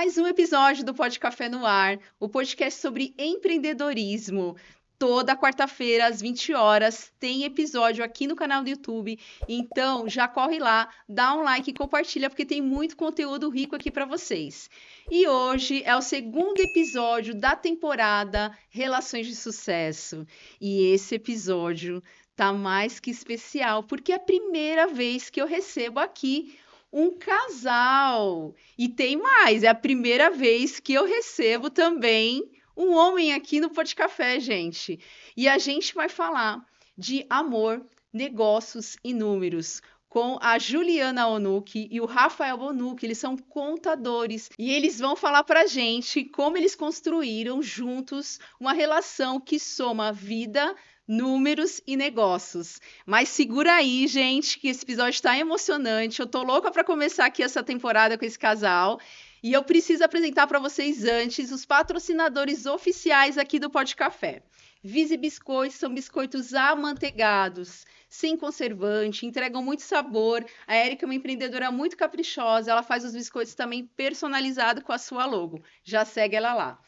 mais um episódio do Pod Café no Ar, o podcast sobre empreendedorismo. Toda quarta-feira, às 20 horas, tem episódio aqui no canal do YouTube. Então, já corre lá, dá um like e compartilha, porque tem muito conteúdo rico aqui para vocês. E hoje é o segundo episódio da temporada Relações de Sucesso. E esse episódio tá mais que especial, porque é a primeira vez que eu recebo aqui um casal. E tem mais, é a primeira vez que eu recebo também um homem aqui no Pod Café, gente. E a gente vai falar de amor, negócios e números com a Juliana Onucci e o Rafael Onucci. Eles são contadores e eles vão falar pra gente como eles construíram juntos uma relação que soma vida, números e negócios. Mas segura aí, gente, que esse episódio está emocionante. Eu tô louca para começar aqui essa temporada com esse casal. E eu preciso apresentar para vocês antes os patrocinadores oficiais aqui do Pod Café. Vise Biscoitos são biscoitos amanteigados, sem conservante, entregam muito sabor. A Érica é uma empreendedora muito caprichosa, ela faz os biscoitos também personalizados com a sua logo. Já segue ela lá.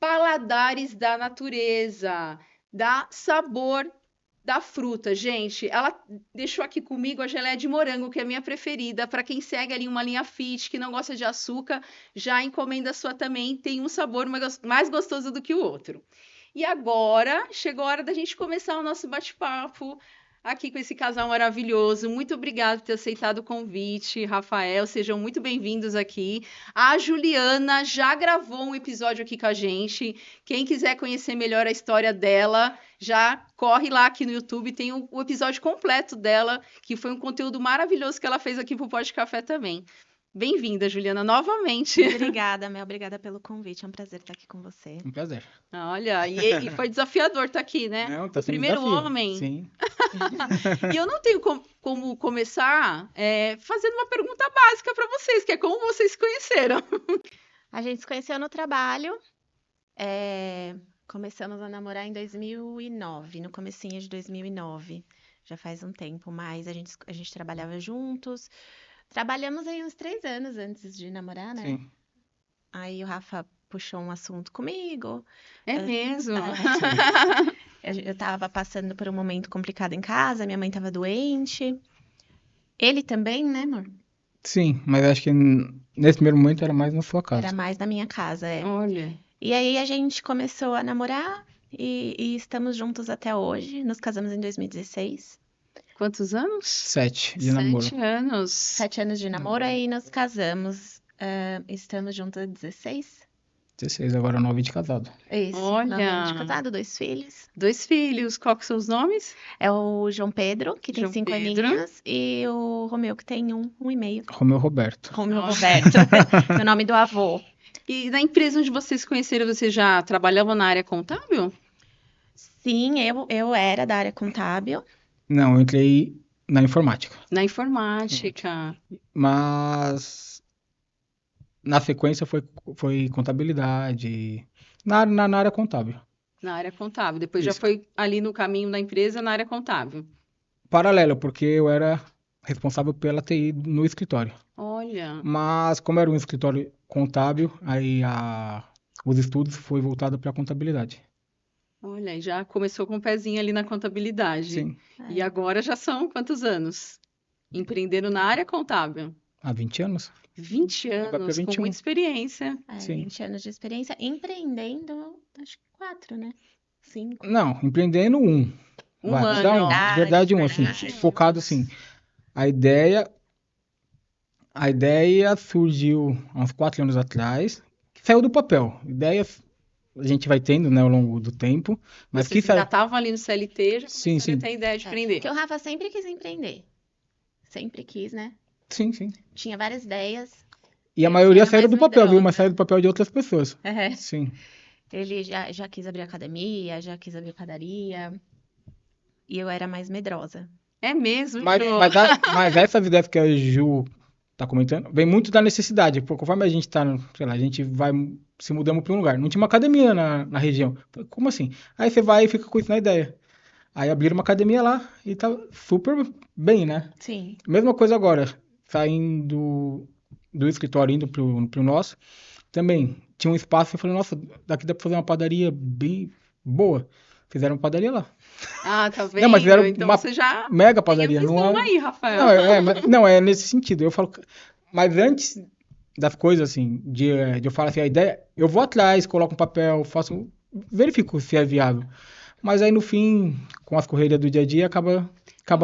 Paladares da Natureza, dá sabor da fruta, gente. Ela deixou aqui comigo a geleia de morango, que é a minha preferida. Para quem segue ali uma linha fit, que não gosta de açúcar, já encomenda a sua também. Tem um sabor mais gostoso do que o outro. E agora, chegou a hora da gente começar o nosso bate-papo aqui com esse casal maravilhoso. Muito obrigada por ter aceitado o convite, Rafael. Sejam muito bem-vindos aqui. A Juliana já gravou um episódio aqui com a gente. Quem quiser conhecer melhor a história dela, já corre lá aqui no YouTube. Tem o episódio completo dela, que foi um conteúdo maravilhoso que ela fez aqui pro Pod Café também. Bem-vinda, Juliana, novamente. Obrigada, Mel. Obrigada pelo convite. É um prazer estar aqui com você. Um prazer. Olha, e foi desafiador estar aqui, né? Não, tá O sendo primeiro desafio. homem. Sim. E eu não tenho como começar fazendo uma pergunta básica para vocês, que é como vocês se conheceram. A gente se conheceu no trabalho. Começamos a namorar em 2009, no comecinho de 2009. Já faz um tempo, mas a gente trabalhava juntos. Trabalhamos aí uns 3 anos antes de namorar, né? Sim. Aí o Rafa puxou um assunto comigo. É mesmo? Eu tava passando por um momento complicado em casa, minha mãe tava doente. Ele também, né, amor? Sim, mas acho que nesse primeiro momento era mais na sua casa. Era mais na minha casa, Olha. E aí a gente começou a namorar e estamos juntos até hoje. Nos casamos em 2016. Quantos anos? 7 de namoro. 7 anos. 7 anos de namoro, aí nos casamos. Estamos juntos há 16. 16, agora 9 de casado. Isso. Olha. 9 anos de casado, 2 filhos. 2 filhos. Qual que são os nomes? É o João Pedro, que tem João 5 Pedro. aninhos, e o Romeu, que tem 1,5. Romeu Roberto. Romeu Roberto, o nome do avô. E na empresa onde vocês se conheceram, vocês já trabalhavam na área contábil? Sim, eu era da área contábil. Não, eu entrei na informática. Na informática. Mas na sequência foi contabilidade. Na área contábil. Na área contábil. Depois já Isso. foi ali no caminho da empresa na área contábil. Paralelo, porque eu era responsável pela TI no escritório. Olha. Mas como era um escritório contábil, aí os estudos foi voltado para a contabilidade. Olha, e já começou com o pezinho ali na contabilidade. Sim, E agora já são quantos anos? Empreendendo na área contábil. há 20 anos. 20 Vai pra anos, com 21. muita experiência. Sim. 20 anos de experiência. Empreendendo, acho que 4, né? 5. Não, empreendendo Um Vai, ano. não, de verdade assim, verdade. focado assim. A ideia surgiu há uns 4 anos atrás, que saiu do papel. Ideias a gente vai tendo, né, ao longo do tempo, mas Vocês que saiu. já estavam ali no CLT, já Sim, começaram a sim. ter a ideia de empreender. Porque o Rafa sempre quis empreender. Sempre quis, né? Sim, sim. Tinha várias ideias. E a Ele maioria era saiu mais do papel, viu? medrosa. Mas saiu do papel de outras pessoas. Sim. Ele já quis abrir academia, já quis abrir padaria. E eu era mais medrosa. É mesmo, Mas, Jô? mas essas ideias que a Ju tá comentando, vem muito da necessidade. Porque conforme a gente tá, sei lá, a gente vai se mudamos para um lugar. Não tinha uma academia na região. Falei, como assim? Aí você vai e fica com isso na ideia. Aí abriram uma academia lá e tá super bem, né? Sim. Mesma coisa agora, saindo do escritório, indo pro nosso. também tinha um espaço, eu falei, nossa, daqui dá pra fazer uma padaria bem boa. Fizeram uma padaria lá. Ah, tá Não, mas fizeram vendo? Então uma você já mega tem a padaria, não visão é... aí, Rafael. Não, é nesse sentido. Eu falo, mas antes das coisas, assim, de eu falar assim, a ideia, eu vou atrás, coloco um papel, verifico se é viável. Mas aí, no fim, com as correrias do dia a dia, acaba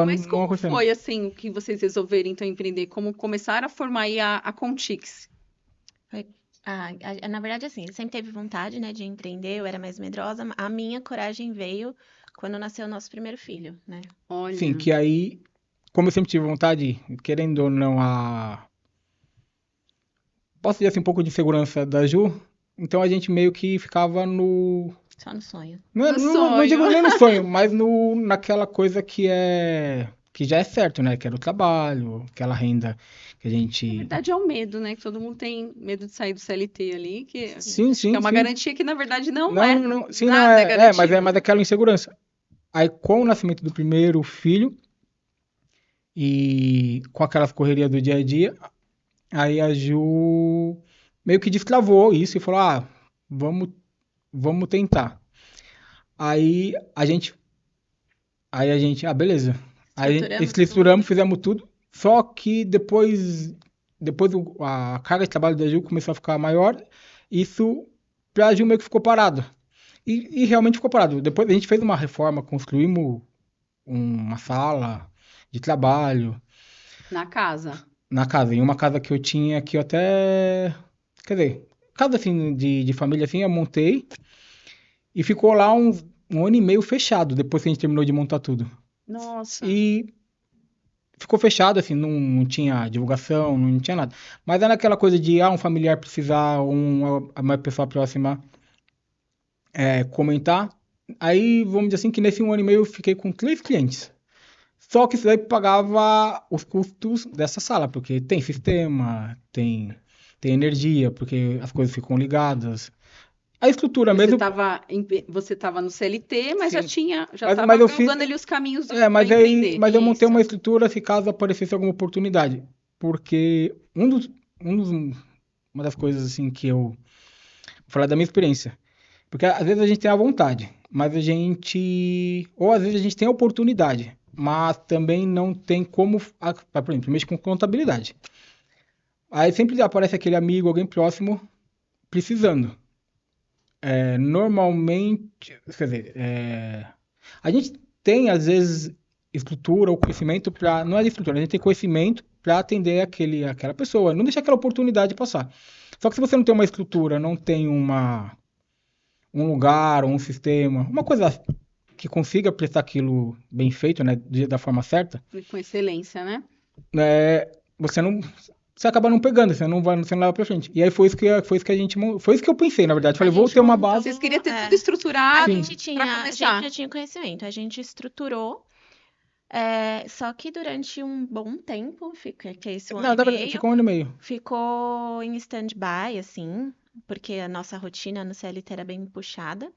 Mas não como acontecendo. foi, assim, que vocês resolveram, então, empreender? Como começaram a formar aí a Contix? Na verdade, assim, eu sempre teve vontade, né, de empreender, eu era mais medrosa. A minha coragem veio quando nasceu o nosso primeiro filho, né? Sim, Olha, que aí, como eu sempre tive vontade, querendo ou não, posso dizer assim, um pouco de segurança da Ju, então a gente meio que ficava no... Só no sonho. no Não sonho. digo nem no sonho, mas naquela coisa que já é certo, né? Que era o trabalho, aquela renda que a Na gente... verdade, é o medo, né? Que todo mundo tem medo de sair do CLT ali, que Sim, é uma sim. garantia que, na verdade, não Não, é. não, sim, não, Nada é mas garantido. é mais aquela insegurança. Aí, com o nascimento do primeiro filho e com aquelas correrias do dia a dia, aí a Ju meio que destravou isso e falou, vamos tentar. Aí a gente, beleza. Aí a gente Estruturamos estruturamos, tudo. fizemos tudo, só que depois a carga de trabalho da Ju começou a ficar maior, isso pra Ju meio que ficou parado. E realmente ficou parado. Depois a gente fez uma reforma, construímos uma sala de trabalho Na casa. na casa, em uma casa que eu tinha que eu até, quer dizer, casa assim de família assim, eu montei e ficou lá um ano e meio fechado depois que a gente terminou de montar tudo. Nossa. E ficou fechado, assim, não tinha divulgação, não tinha nada. Mas era aquela coisa de, um familiar precisar, uma pessoa próxima comentar. Aí, vamos dizer assim, que nesse um ano e meio eu fiquei com 3 clientes. Só que isso daí pagava os custos dessa sala, porque tem sistema, tem energia, porque as coisas ficam ligadas. A estrutura mesmo, Você estava no CLT, mas sim. já Mas estava eu fiz, galgando ali os caminhos para mas empreender. eu montei uma Isso. estrutura se caso aparecesse alguma oportunidade. Porque uma das coisas assim que eu vou falar da minha experiência. Porque às vezes a gente tem a vontade, mas ou às vezes a gente tem a oportunidade, mas também não tem como, por exemplo, mexer com contabilidade. Aí sempre aparece aquele amigo, alguém próximo, precisando. Normalmente, quer dizer, a gente tem às vezes estrutura ou conhecimento para, não é de estrutura, a gente tem conhecimento para atender aquela pessoa, não deixar aquela oportunidade passar. Só que se você não tem uma estrutura, não tem um lugar, um sistema, uma coisa que consiga prestar aquilo bem feito, né, da forma certa, Com excelência, né? você não, você acaba não pegando, você não leva pra frente. E aí foi isso que foi isso que eu pensei, na verdade. Falei, A vou gente ter uma montou- base. Vocês queriam ter tudo A estruturado gente para a começar. gente já tinha conhecimento, a gente estruturou, só que durante um bom tempo, que é esse um ano Não, e meio, ficou um ano e meio. ficou em stand-by, assim, porque a nossa rotina no CLT era bem puxada.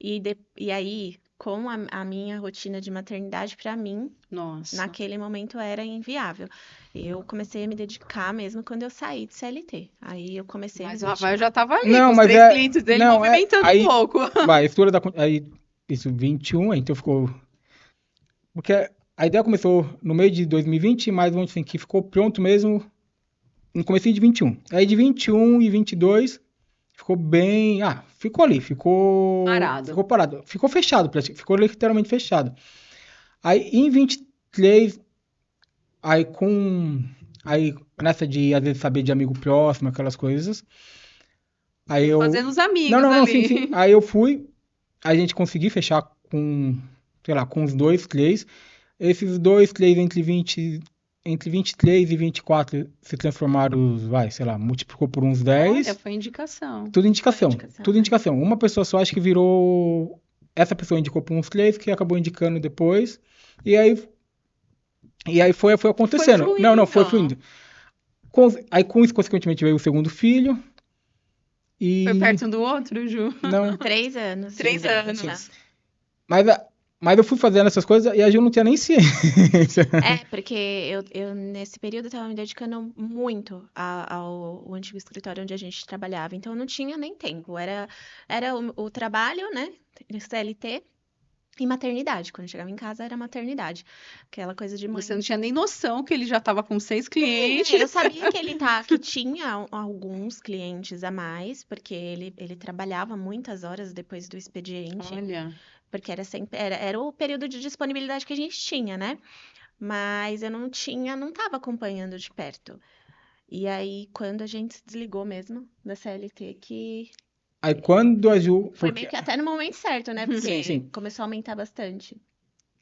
E aí, com a minha rotina de maternidade, para mim, Nossa. naquele momento era inviável. Eu comecei a me dedicar mesmo quando eu saí de CLT. Aí eu comecei a me Mas o Rafael já dedicar. estava ali, Não, com os mas 3 clientes dele, não, movimentando um aí, pouco. vai, a estrutura aí, isso, 21, então ficou, porque a ideia começou no meio de 2020, mas vamos dizer assim, que ficou pronto mesmo no começo de 21. Aí de 21 e 22 ficou bem, ficou ali, Parado. ficou parado, ficou fechado, ficou literalmente fechado. Aí em 23, aí nessa de às vezes saber de amigo próximo, aquelas coisas, aí eu, Fazendo os amigos não, sim, ali. aí eu fui, a gente conseguiu fechar com, sei lá, com uns 2, 3, esses 2, 3 entre 23 e 24 se transformaram, sei lá, multiplicou por uns 10. Olha, foi indicação. Tudo indicação. Foi indicação, Tudo né? indicação. Uma pessoa só acho que virou. Essa pessoa indicou por uns 3, que acabou indicando depois. E aí foi acontecendo. Foi Não, foi fluindo. fluindo. Aí com isso, consequentemente, veio o segundo filho. E. Foi perto um do outro, Ju? Não. 3 anos. 3 de anos. idade. Mas Mas eu fui fazendo essas coisas e a Ju não tinha nem ciência. Porque eu nesse período eu estava me dedicando muito ao antigo escritório onde a gente trabalhava, então eu não tinha nem tempo. Era o trabalho, né? CLT e maternidade. Quando eu chegava em casa era maternidade. Aquela coisa de mãe. Você não tinha nem noção que ele já estava com 6 clientes. Eu sabia que tinha alguns clientes a mais, porque ele trabalhava muitas horas depois do expediente. Olha, Porque era o período de disponibilidade que a gente tinha, né? Mas eu não estava acompanhando de perto. E aí, quando a gente se desligou mesmo da CLT, que Aí quando a Ju. foi meio que até no momento certo, né? Porque Sim. começou a aumentar bastante.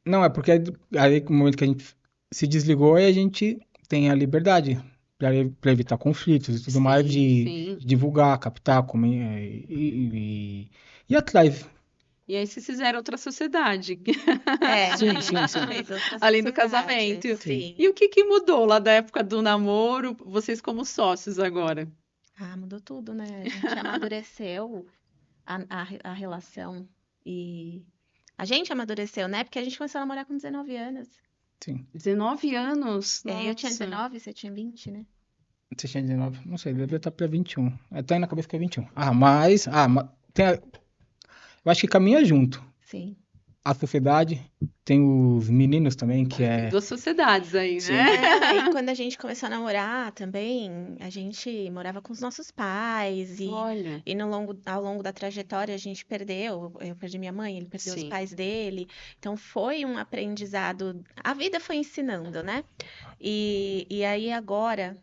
Não, é porque aí no momento que a gente se desligou, aí a gente tem a liberdade para evitar conflitos e tudo mais, sim. de divulgar, captar, e ir atrás. E aí vocês fizeram outra sociedade, Sim, A sim, gente sim. fez outra além do sociedade, casamento. sim. E o que mudou lá da época do namoro, vocês como sócios agora? Mudou tudo, né? A gente amadureceu a relação e a gente amadureceu, né? Porque a gente começou a namorar com 19 anos. Sim. 19 anos? Eu tinha Nossa. 19, você tinha 20, né? Você tinha 19? Não sei, deve estar para 21. Tá aí na cabeça que é 21. Mas eu acho que caminha junto. Sim. A sociedade, tem os meninos também, que é. Duas sociedades aí, Sim. né? Aí quando a gente começou a namorar também, a gente morava com os nossos pais Olha, e ao longo da trajetória a gente perdeu, eu perdi minha mãe, ele perdeu os sim. pais dele. Então foi um aprendizado, a vida foi ensinando, né? E aí agora,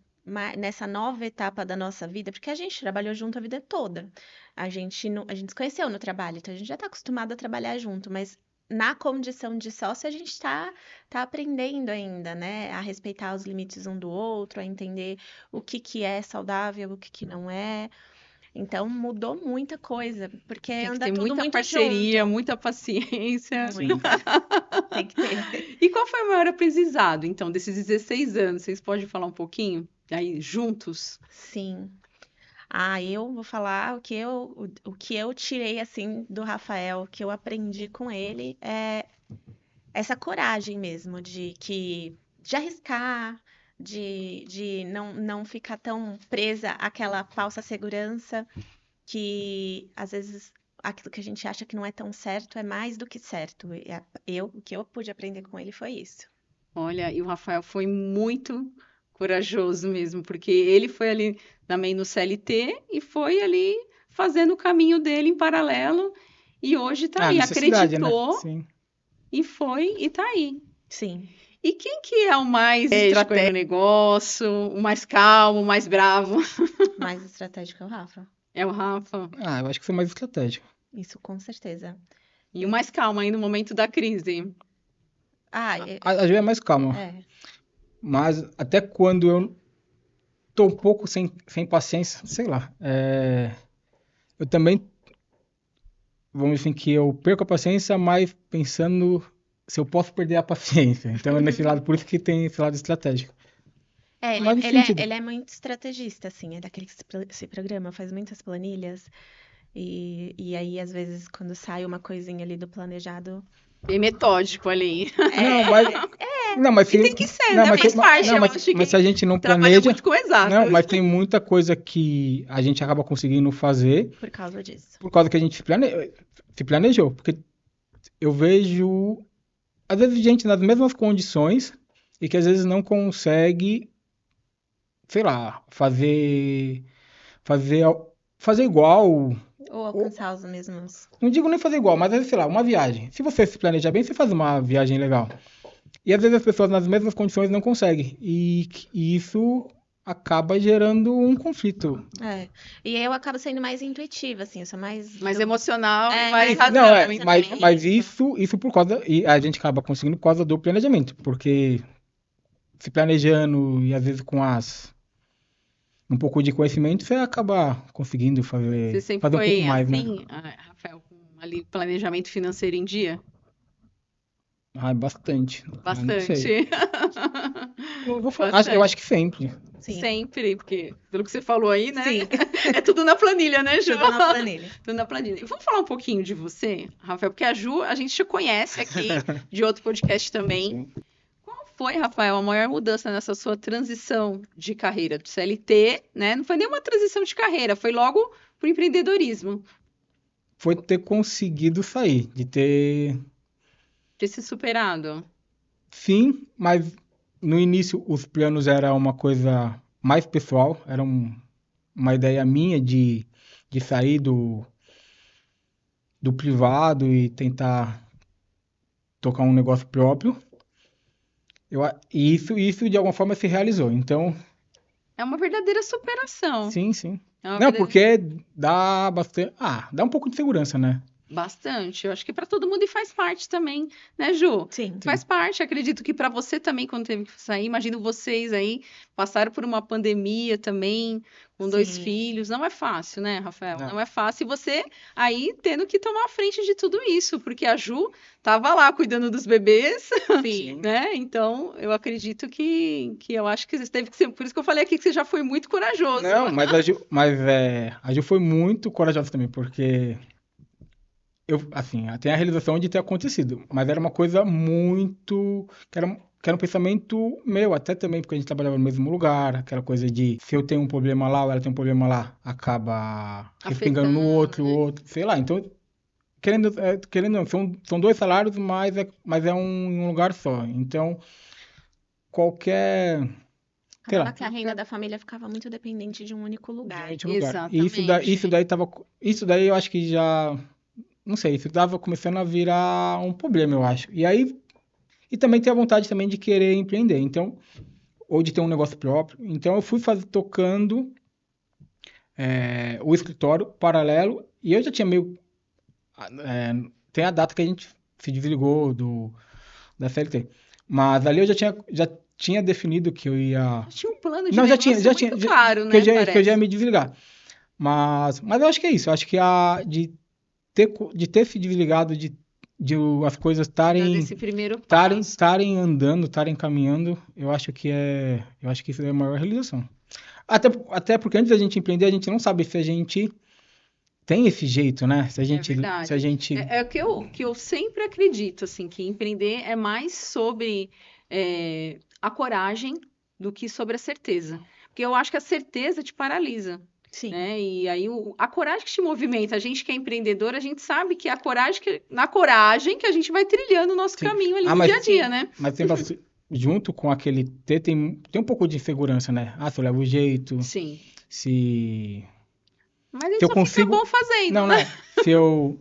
nessa nova etapa da nossa vida, porque a gente trabalhou junto a vida toda. A gente se conheceu no trabalho, então a gente já está acostumado a trabalhar junto, mas na condição de sócio a gente está aprendendo ainda, né? A respeitar os limites um do outro, a entender o que é saudável, o que não é. Então mudou muita coisa, porque Tem que anda ter tudo muita muito parceria, junto. muita paciência. Muita. Tem que ter. E qual foi o maior aprendizado, então, desses 16 anos? Vocês podem falar um pouquinho? Aí, juntos? Sim. Eu vou falar o que eu tirei assim do Rafael, que eu aprendi com ele é essa coragem mesmo de arriscar, de não ficar tão presa àquela falsa segurança que às vezes aquilo que a gente acha que não é tão certo é mais do que certo. O que eu pude aprender com ele foi isso. Olha, e o Rafael foi muito corajoso mesmo, porque ele foi ali também no CLT e foi ali fazendo o caminho dele em paralelo e hoje tá aí, Necessidade, né? acreditou Sim. e foi e tá aí. Sim. E quem que é o mais estratégico no negócio, o mais calmo, o mais bravo? Mais estratégico é o Rafa. É o Rafa. Eu acho que foi mais estratégico. Isso com certeza. E o mais calmo aí no momento da crise. A Ju é mais calma. É. Mas até quando eu tô um pouco sem paciência, sei lá. Eu também, vamos dizer assim, que eu perco a paciência, mas pensando se eu posso perder a paciência. Então é nesse lado, por isso que tem esse lado estratégico. Mas nesse sentido. Ele é muito estrategista, assim, é daquele que se programa, faz muitas planilhas. E aí, às vezes, quando sai uma coisinha ali do planejado. Bem metódico ali. Mas E tem que ser, né? Faz parte. Eu acho que mas se a gente não trabalha planeja. muito com exatas. Não, mas tem muita coisa que a gente acaba conseguindo fazer Por causa disso. por causa que a gente se planejou. Porque eu vejo, às vezes, gente nas mesmas condições e que às vezes não consegue, sei lá, fazer igual. Ou alcançar os mesmos. Não digo nem fazer igual, mas às vezes, sei lá, uma viagem. Se você se planejar bem, você faz uma viagem legal. E às vezes as pessoas nas mesmas condições não conseguem. E isso acaba gerando um conflito. E eu acabo sendo mais intuitiva, assim, eu sou mais emocional, mais mais razão. razão. Mas isso por causa. E a gente acaba conseguindo por causa do planejamento. Porque se planejando e às vezes com um pouco de conhecimento, você acaba conseguindo fazer Você sempre um foi pouco mais, assim, né? Rafael, com ali planejamento financeiro em dia? Bastante. Mas não sei. Bastante. Eu acho que sempre. Sim. Sempre, porque pelo que você falou aí, né? Sim. É tudo na planilha, né, Ju? Tudo na planilha. Tudo na planilha. E vamos falar um pouquinho de você, Rafael, porque a Ju, a gente te conhece aqui de outro podcast também. Sim. Qual foi, Rafael, a maior mudança nessa sua transição de carreira do CLT, né? Não foi nenhuma transição de carreira, foi logo pro empreendedorismo, Foi ter conseguido sair, de ter, ter se superado. sim, mas no início os planos era uma coisa mais pessoal, era uma ideia minha de sair do privado e tentar tocar um negócio próprio. E isso de alguma forma se realizou. Então, É uma verdadeira superação. sim. É uma Não, verdadeira... porque dá bastante. Dá um pouco de segurança, né? Bastante. Eu acho que para todo mundo e faz parte também, né, Ju? Sim. Faz parte. Acredito que para você também, quando teve que sair, imagino vocês aí passaram por uma pandemia também, com 2 Sim. filhos. Não é fácil, né, Rafael? Não. Não é fácil. E você aí tendo que tomar a frente de tudo isso, porque a Ju tava lá cuidando dos bebês, Sim. né? Então, eu acredito que eu acho que você teve que ser. Por isso que eu falei aqui que você já foi muito corajoso. Não, mas a Ju foi muito corajosa também, porque assim, tem a realização de ter acontecido, mas era uma coisa muito, que era um pensamento meu, até também, porque a gente trabalhava no mesmo lugar, aquela coisa de, se eu tenho um problema lá, ou ela tem um problema lá, acaba respingando no Afetando, né? outro, sei lá, então, querendo não, são 2 salários, mas é um lugar só, então, qualquer, sei Acabava lá, que a renda da família ficava muito dependente de um único lugar. diferente lugar. E Exatamente. isso daí eu acho que já, não sei, isso tava começando a virar um problema, eu acho. E também ter a vontade também de querer empreender, então, ou de ter um negócio próprio. Então eu fui tocando o escritório paralelo e eu já tinha tem a data que a gente se desligou da CLT. Mas ali eu já tinha definido que eu ia. Já tinha um plano de Não, negócio muito claro, que né? que eu já ia Parece. me desligar. Mas eu acho que é isso. Eu acho que de ter se desligado, de as coisas Dar estarem esse primeiro passo. andando, estarem caminhando, eu acho que isso é a maior realização. Até porque antes da gente empreender, a gente não sabe se a gente tem esse jeito, né? Se a É gente, se a verdade. gente, É o que eu sempre acredito, assim, que empreender é mais sobre a coragem do que sobre a certeza. Porque eu acho que a certeza te paralisa, Sim. né? E aí a coragem que te movimenta, a gente que é empreendedor, a gente sabe que é na coragem que a gente vai trilhando o nosso sim. caminho ali no Mas dia a dia, né? mas junto com aquele tem um pouco de insegurança, né? Se eu levo o jeito, Sim. se Mas a se gente eu só fica consigo, bom fazendo, não, né? se eu,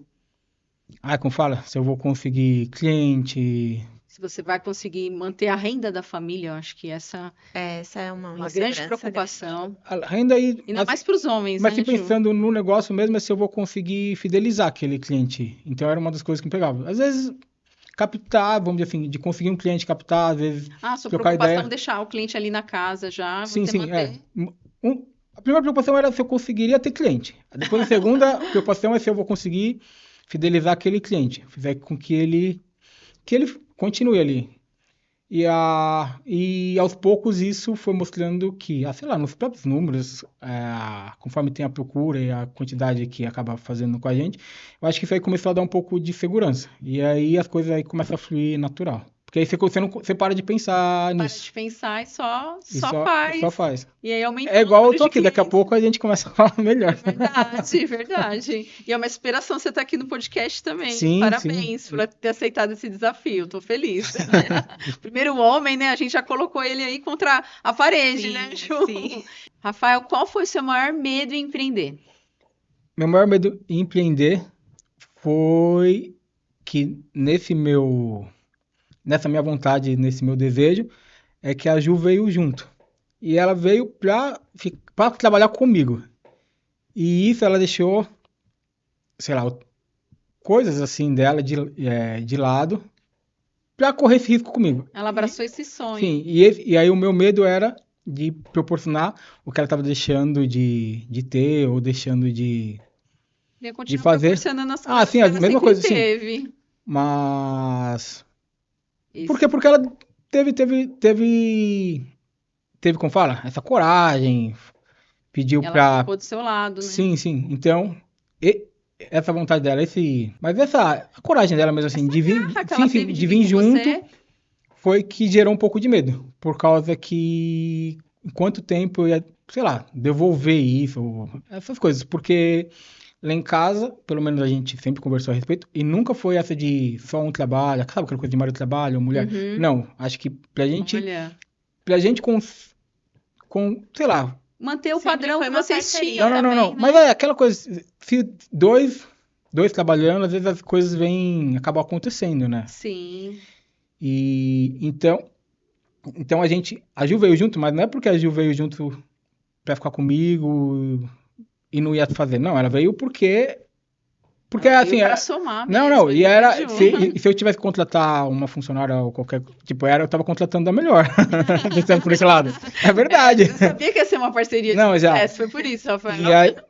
como fala? Se eu vou conseguir cliente. Se você vai conseguir manter a renda da família, eu acho que essa Essa é uma uma grande insegurança preocupação. Ainda aí, Ainda mais para os homens, mas né, se Ju? pensando no negócio mesmo, é se eu vou conseguir fidelizar aquele cliente. Então era uma das coisas que me pegava. Às vezes, captar, vamos dizer assim, de conseguir um cliente captar, às vezes, Sua trocar preocupação é ideia. deixar o cliente ali na casa já, Sim, você sim, manter. A primeira preocupação era se eu conseguiria ter cliente. Depois a segunda preocupação é se eu vou conseguir fidelizar aquele cliente. Fizer com que ele continue ali. E aos poucos isso foi mostrando que, sei lá, nos próprios números, conforme tem a procura e a quantidade que acaba fazendo com a gente, eu acho que isso aí começou a dar um pouco de segurança. E aí as coisas aí começam a fluir natural. Porque aí você para de pensar Para nisso. de pensar e só E só faz. E aí aumentando É igual o eu número tô de aqui, daqui a clientes. pouco a gente começa a falar melhor. Verdade, verdade. E é uma inspiração você estar aqui no podcast também. Sim, Parabéns por ter aceitado esse desafio. Tô feliz. Primeiro homem, né? A gente já colocou ele aí contra a parede, Sim, né, Ju? sim. Rafael, qual foi o seu maior medo em empreender? Meu maior medo em empreender foi que nessa minha vontade, nesse meu desejo, é que a Ju veio junto. E ela veio pra trabalhar comigo. E isso ela deixou, sei lá, coisas assim dela de lado pra correr esse risco comigo. Ela abraçou esse sonho. Sim, e aí o meu medo era de proporcionar o que ela estava deixando de ter ou deixando de Ia continuar fazer. proporcionando as coisas Sim, que a ela mesma sempre coisa, sim. teve. Mas Isso. porque ela teve teve, como fala, essa coragem, pediu Ela pra... ficou do seu lado, né? Sim, sim. Então, essa vontade dela, mas a coragem dela mesmo, assim, de vir, Garra que sim, ela sim, teve de de vir vir com junto, você. foi que gerou um pouco de medo. Por causa que, em quanto tempo eu ia, sei lá, devolver isso, ou essas coisas. Porque lá em casa, pelo menos a gente sempre conversou a respeito, e nunca foi essa de só um trabalho, sabe aquela coisa de marido trabalho, ou mulher? Uhum. Não, acho que Olha, pra gente sei lá, manter o Sempre padrão foi que uma vocês parceria tinham não, também, não. né? Mas é aquela coisa, se dois trabalhando, às vezes as coisas acabam acontecendo, né? Sim. E então a Ju veio junto, mas não é porque a Ju veio junto pra ficar comigo e não ia fazer, não, ela veio porque Ela assim, veio pra somar não, mesmo, e eu era, vejo. se eu tivesse que contratar uma funcionária ou qualquer, tipo, eu tava contratando da melhor, pensando por esse lado. É verdade. Eu sabia que ia ser uma parceria de Não, já. sucesso, foi por isso, Rafael.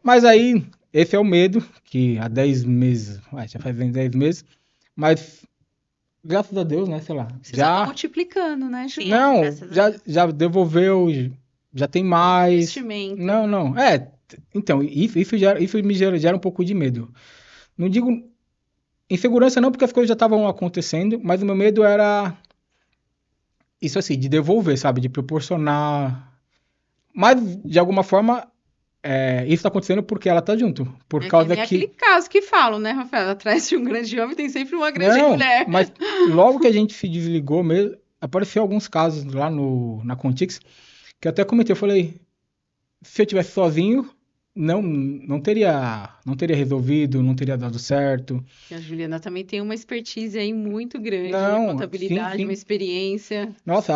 Mas aí, esse é o medo, que há 10 meses, já faz 10 meses, mas graças a Deus, né, sei lá, Vocês estão multiplicando, né, Ju? Sim. não, Graças a Deus. já devolveu, já tem mais, Investimento. não, então, isso me gera um pouco de medo. Não digo insegurança não, porque as coisas já estavam acontecendo, mas o meu medo era isso assim, de devolver, sabe, de proporcionar, mas de alguma forma, isso tá acontecendo porque ela tá junto, por É que causa nem aquele caso que falam, né, Rafael? Atrás de um grande homem tem sempre uma grande Não, mulher. mas logo que a gente se desligou mesmo, apareceu alguns casos lá na Contix, que eu até comentei, eu falei, se eu tivesse sozinho, não teria resolvido, não teria dado certo. E a Juliana também tem uma expertise aí muito grande, né? Não, sim, Contabilidade, uma sim. experiência. Nossa,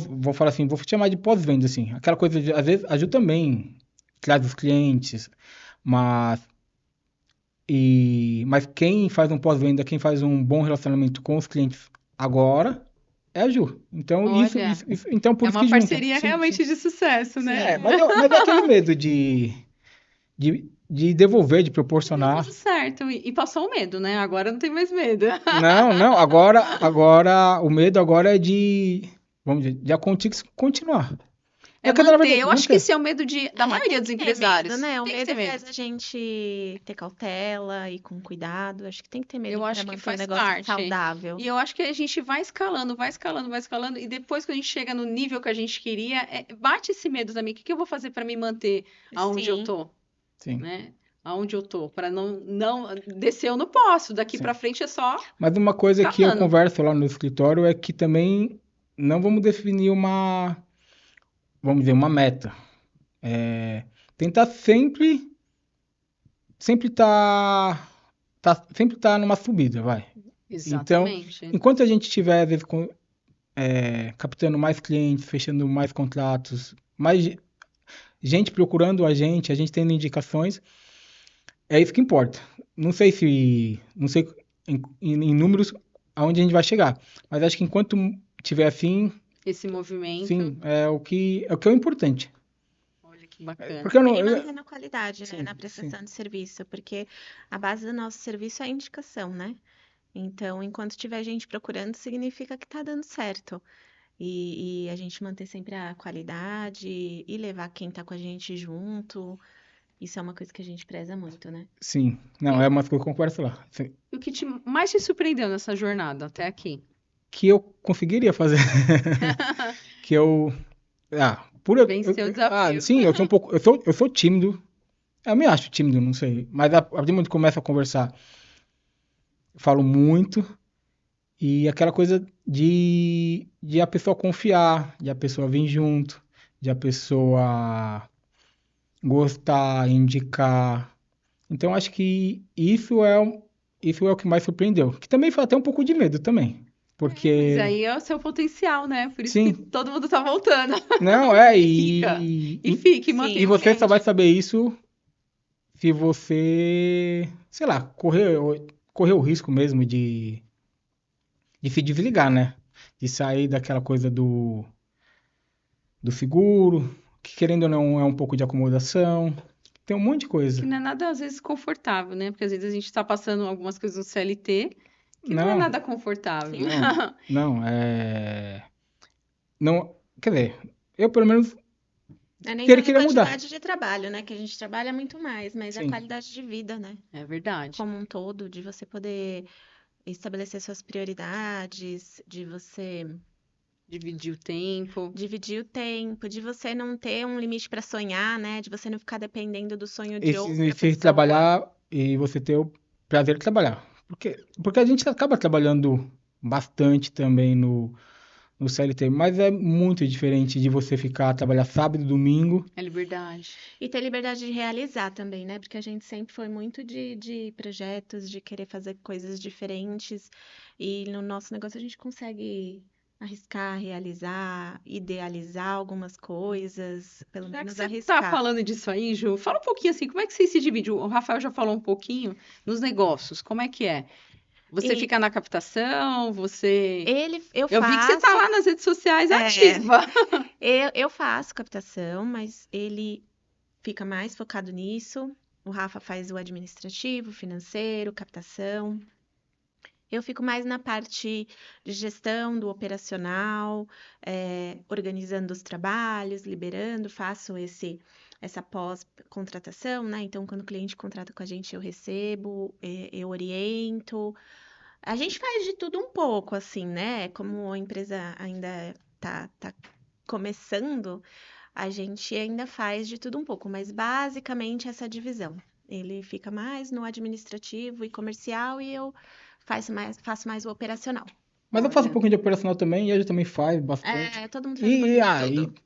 vou falar assim, vou chamar de pós-venda, assim. Aquela coisa de, às vezes, a Ju também traz os clientes, mas, mas quem faz um pós-venda, quem faz um bom relacionamento com os clientes agora é a Ju. Então, Olha, então por é isso uma que junta. parceria Sim, sim. realmente de sucesso, Sim, né? mas é aquele medo de devolver, de Deu proporcionar. tudo certo. E passou o medo, né? Agora não tem mais medo. Não, agora o medo agora é vamos dizer, de a Contix continuar. É Quer dizer, na manter. verdade, Eu não acho que ter. esse é o medo da maioria dos Tem que ter empresários. medo, né? O Tem que medo ter medo. faz a gente ter cautela e com cuidado. Acho que tem que ter medo Eu para acho que manter o faz negócio parte. saudável. E eu acho que a gente vai escalando, vai escalando, vai escalando, e depois que a gente chega no nível que a gente queria, bate esse medo também. O que que eu vou fazer para me manter aonde eu Sim. tô, Sim. né? Aonde eu tô, para não descer eu não posso. Daqui Sim. para frente é só Mas uma coisa que eu escalando. converso lá no escritório é que também não vamos definir vamos dizer, uma meta. Tentar sempre sempre tá numa subida, vai. Então, Exatamente. enquanto a gente estiver, às vezes, captando mais clientes, fechando mais contratos, mais gente procurando a gente tendo indicações, é isso que importa. Não sei em números aonde a gente vai chegar, mas acho que enquanto tiver assim, Esse movimento. sim, é o importante. Olha que bacana. Porque eu não, E manter na qualidade, né? sim, Na prestação de serviço, porque a base do nosso serviço é a indicação, né? Então, enquanto tiver gente procurando, significa que tá dando certo. E a gente manter sempre a qualidade e levar quem tá com a gente junto. Isso é uma coisa que a gente preza muito, né? sim, não, é uma coisa que eu converso lá. Sim, E o que mais te surpreendeu nessa jornada até aqui? que eu conseguiria fazer. Que eu. Venceu o desafio. Sim, eu sou um pouco. Eu sou tímido. Eu me acho tímido, não sei. Mas a partir do momento que começa a conversar, eu falo muito. E aquela coisa de a pessoa confiar, de a pessoa vir junto, de a pessoa gostar, indicar. Então acho que isso é o que mais surpreendeu. Que também foi até um pouco de medo também. Mas Porque. aí é o seu potencial, né? Por isso que Sim. todo mundo tá voltando. Não, Fica. E fica, e mantém e o você só vai cliente. saber isso se você, sei lá, correr o risco mesmo de se desligar, né? De sair daquela coisa do seguro, que querendo ou não é um pouco de acomodação. Tem um monte de coisa. Que não é nada, às vezes, confortável, né? Porque às vezes a gente tá passando algumas coisas no CLT que não é Não, nada confortável. não, não, quer dizer, eu pelo menos Não é nem queria pela mudar. quantidade de trabalho, né? Que a gente trabalha muito mais, mas a Sim. qualidade de vida, né? É verdade. Como um todo, de você poder estabelecer suas prioridades, de você Dividir o tempo. dividir o tempo, de você não ter um limite para sonhar, né? De você não ficar dependendo do sonho E de outra se pessoa. trabalhar e você ter o prazer de trabalhar. Porque a gente acaba trabalhando bastante também no CLT, mas é muito diferente de você trabalhar sábado e domingo. É liberdade. E ter liberdade de realizar também, né? Porque a gente sempre foi muito de projetos, de querer fazer coisas diferentes. E no nosso negócio a gente consegue arriscar, realizar, idealizar algumas coisas, pelo Já que menos você tá arriscar. falando disso aí, Ju, fala um pouquinho assim, como é que você se divide? O Rafael já falou um pouquinho nos negócios, como é que é? Você E fica na captação, você... eu Eu vi que você tá faço, lá nas redes sociais é, ativa. eu faço captação, mas ele fica mais focado nisso. O Rafa faz o administrativo, financeiro, captação. Eu fico mais na parte de gestão do operacional, organizando os trabalhos, liberando, faço essa pós-contratação, né? Então, quando o cliente contrata com a gente, eu recebo, eu oriento. A gente faz de tudo um pouco, assim, né? Como a empresa ainda tá começando, a gente ainda faz de tudo um pouco, mas basicamente essa divisão. Ele fica mais no administrativo e comercial e eu faço mais o operacional. Mas eu faço um Olha, pouquinho de operacional também, e a gente também faz bastante. Todo mundo faz um pouquinho de tudo.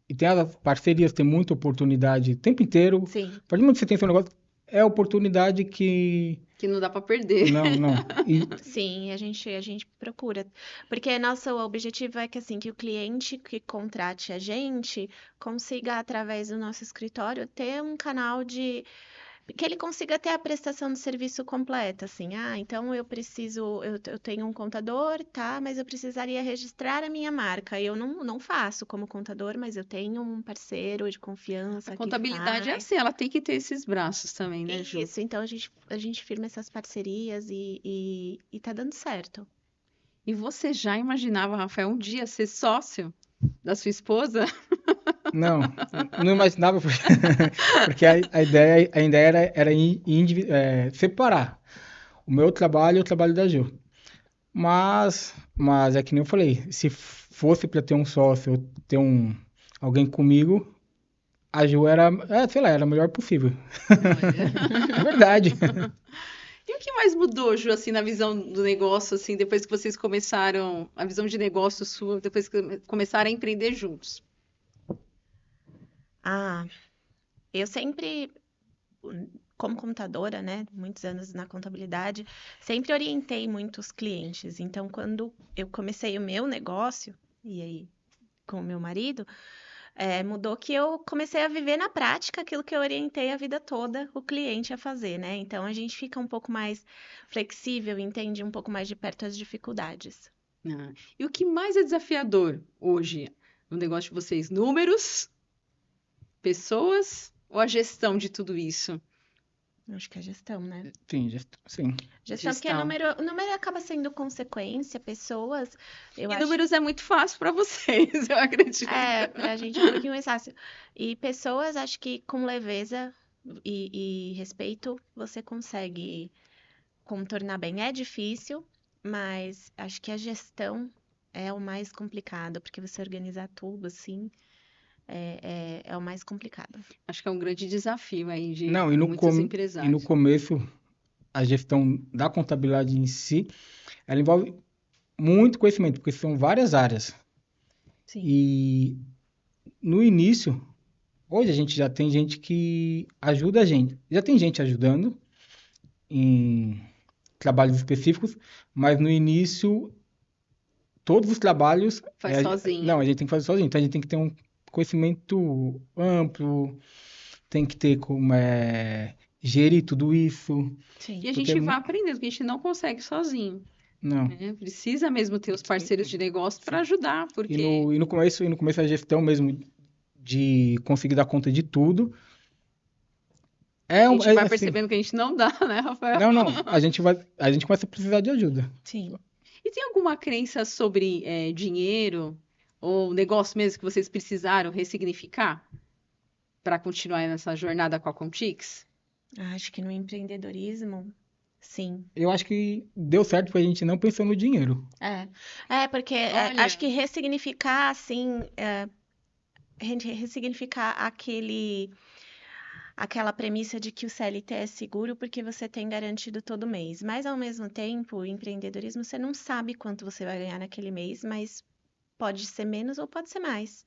E tem as parcerias, tem muita oportunidade o tempo inteiro. Sim. A partir do momento que você tem seu negócio, é oportunidade que... que não dá pra perder. Não. E Sim, a gente procura. Porque nosso objetivo é que, assim, que o cliente que contrate a gente consiga, através do nosso escritório, ter um canal de... Que ele consiga ter a prestação de serviço completa, assim. Ah, então eu tenho um contador, tá? Mas eu precisaria registrar a minha marca. Eu não faço como contador, mas eu tenho um parceiro de confiança A que contabilidade é faz. assim, ela tem que ter esses braços também, né, Ju? Isso, então a gente firma essas parcerias e tá dando certo. E você já imaginava, Rafael, um dia ser sócio da sua esposa? não imaginava, porque a ideia ainda era separar o meu trabalho e o trabalho da Ju. Mas é que nem eu falei, se fosse para ter um sócio, ou ter alguém comigo, a Ju sei lá, era a melhor possível. É verdade. E o que mais mudou, Ju, assim, na visão do negócio, assim, depois que vocês começaram, a visão de negócio sua, depois que começaram a empreender juntos? Ah, eu sempre, como contadora, né, muitos anos na contabilidade, sempre orientei muitos clientes. Então, quando eu comecei o meu negócio, e aí com o meu marido, mudou que eu comecei a viver na prática aquilo que eu orientei a vida toda o cliente a fazer, né? Então, a gente fica um pouco mais flexível, entende um pouco mais de perto as dificuldades. Ah, e o que mais é desafiador hoje no negócio de vocês? Números, pessoas ou a gestão de tudo isso? Eu acho que é gestão, né? Sim, sim. Gestão, porque Gestão. o número acaba sendo consequência, pessoas, eu E acho. números é muito fácil para vocês, eu acredito. Pra gente é um pouquinho mais fácil. E pessoas, acho que com leveza e respeito, você consegue contornar bem. É difícil, mas acho que a gestão é o mais complicado, porque você organizar tudo assim é o mais complicado. Acho que é um grande desafio aí de Não, muitos e no empresários. começo, a gestão da contabilidade em si, ela envolve muito conhecimento, porque são várias áreas. Sim. E no início, hoje a gente já tem gente que ajuda a gente. Já tem gente ajudando em trabalhos específicos, mas no início, todos os trabalhos... Faz sozinho. Não, a gente tem que fazer sozinho. Então a gente tem que ter um conhecimento amplo, tem que ter como gerir tudo isso. Sim. E a gente vai aprendendo, que a gente não consegue sozinho. Não. Né? Precisa mesmo ter os parceiros de negócio para ajudar, porque E no começo a gestão mesmo de conseguir dar conta de tudo. a gente vai assim, percebendo que a gente não dá, né, Rafael? Não, a gente começa a precisar de ajuda. Sim. E tem alguma crença sobre dinheiro ou negócio mesmo que vocês precisaram ressignificar para continuar nessa jornada com a Contix? Acho que no empreendedorismo, sim. Eu acho que deu certo porque a gente não pensou no dinheiro. Porque Olha. acho que ressignificar, assim, ressignificar aquela premissa de que o CLT é seguro porque você tem garantido todo mês. Mas, ao mesmo tempo, o empreendedorismo, você não sabe quanto você vai ganhar naquele mês, mas pode ser menos ou pode ser mais.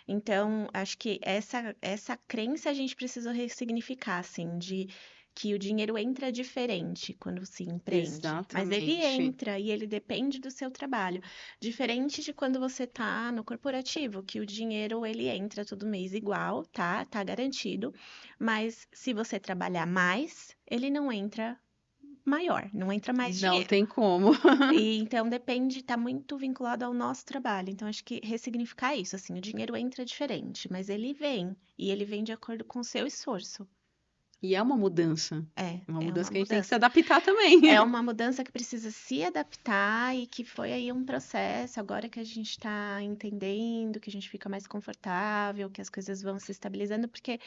Então, acho que essa crença a gente precisa ressignificar, assim, de que o dinheiro entra diferente quando se empreende. Mas ele Exatamente. entra e ele depende do seu trabalho. Diferente de quando você tá no corporativo, que o dinheiro ele entra todo mês igual, tá? Tá garantido. Mas se você trabalhar mais, ele não entra maior, não entra mais Não dinheiro. tem como. E então depende, tá muito vinculado ao nosso trabalho. Então acho que ressignificar isso, assim, o dinheiro entra diferente, mas ele vem e ele vem de acordo com o seu esforço. E é uma mudança. É Uma uma mudança que a gente tem que se mudança. adaptar também. É uma mudança que precisa se adaptar e que foi aí um processo, agora que a gente está entendendo, que a gente fica mais confortável, que as coisas vão se estabilizando, porque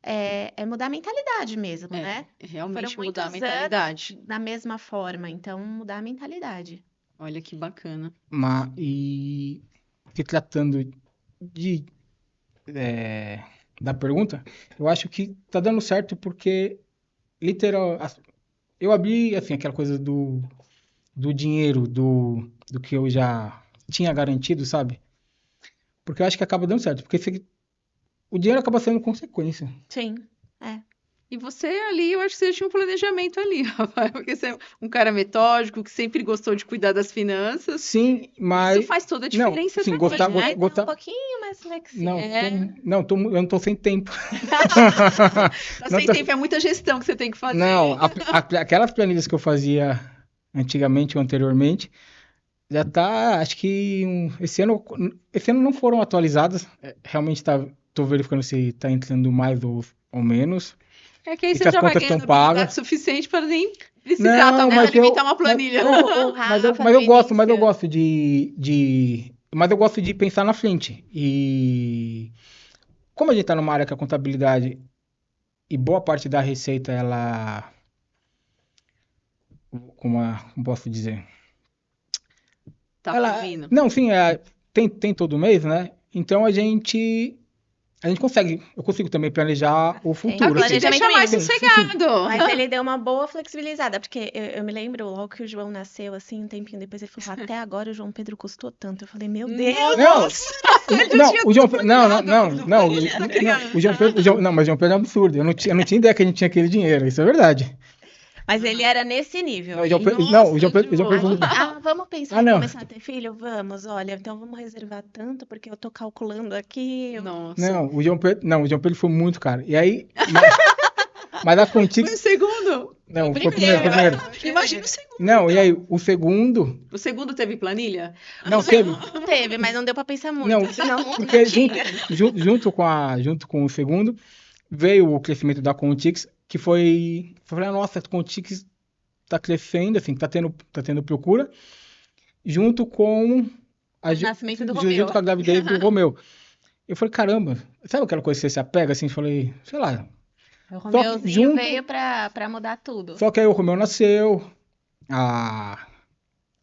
é mudar a mentalidade mesmo, né? Realmente Foram mudar a muitos anos mentalidade. da mesma forma, então mudar a mentalidade. Olha que bacana. E se tratando de, é, da pergunta, eu acho que tá dando certo porque, eu abri, assim, aquela coisa do dinheiro, do que eu já tinha garantido, sabe? Porque eu acho que acaba dando certo, porque o dinheiro acaba sendo consequência. Sim, é. E você ali, eu acho que você tinha um planejamento ali, Rafael, porque você é um cara metódico, que sempre gostou de cuidar das finanças. Sim, Isso mas... faz toda a Não, diferença sim, também, gostar, né? Hoje gostar... tá um pouquinho mais flexível. Não, eu não tô sem tempo. Tá Não sem tô- tempo, é muita gestão que você tem que fazer. Não, aquelas planilhas que eu fazia antigamente ou anteriormente, já tá, acho que esse ano não foram atualizadas. Realmente tô verificando se tá entrando mais ou menos. É que aí E você que as já vai contas estão ganhando habilidade pagas. suficiente para nem precisar Não, também mas alimentar uma planilha. O mas eu Rafa, no gosto, mas eu início, gosto mas eu gosto de pensar na frente. E como a gente tá numa área que a contabilidade e boa parte da receita, ela, como posso dizer? Tá Ela, fluindo. não, sim, tem todo mês, né? Então a gente consegue, eu consigo também planejar o Sim. É o futuro, que te assim. Planejamento deixa mais mínimo. Sim, sim, sim. sossegado. Mas ele deu uma boa flexibilizada, porque eu me lembro logo que o João nasceu, assim, um tempinho depois, ele falou, até agora o João Pedro custou tanto. Eu falei, meu Deus! Não, Ele já não, tinha o João, tudo não, planejado não, pra criança. o João Pedro, não, mas o João Pedro é um absurdo. Eu não tinha ideia que a gente tinha aquele dinheiro, isso é verdade. Mas ele era nesse nível. Não, o João Pedro, Nossa, não, o João Pedro João. foi muito. Vamos pensar Ah, em não. começar a ter filho? Vamos, olha, então vamos reservar tanto, porque eu tô calculando aqui. Nossa. Não, o João Pedro foi muito caro. E aí, mas a Foi o Contix, segundo. não, foi o Primeiro. primeiro. Imagina o segundo. Não, e aí o segundo, O segundo teve planilha? não teve. Não teve, mas não deu pra pensar muito. Não, Senão porque não tinha. junto com o segundo, veio o crescimento da Contix, que foi, nossa, a Contix tá crescendo, assim, tá tendo procura, junto com O nascimento do Romeu. junto com a gravidez do Romeu. Eu falei, caramba, sabe aquela coisa que você se apega, assim, falei, sei lá. O Romeuzinho junto- veio pra mudar tudo. Só que aí o Romeu nasceu,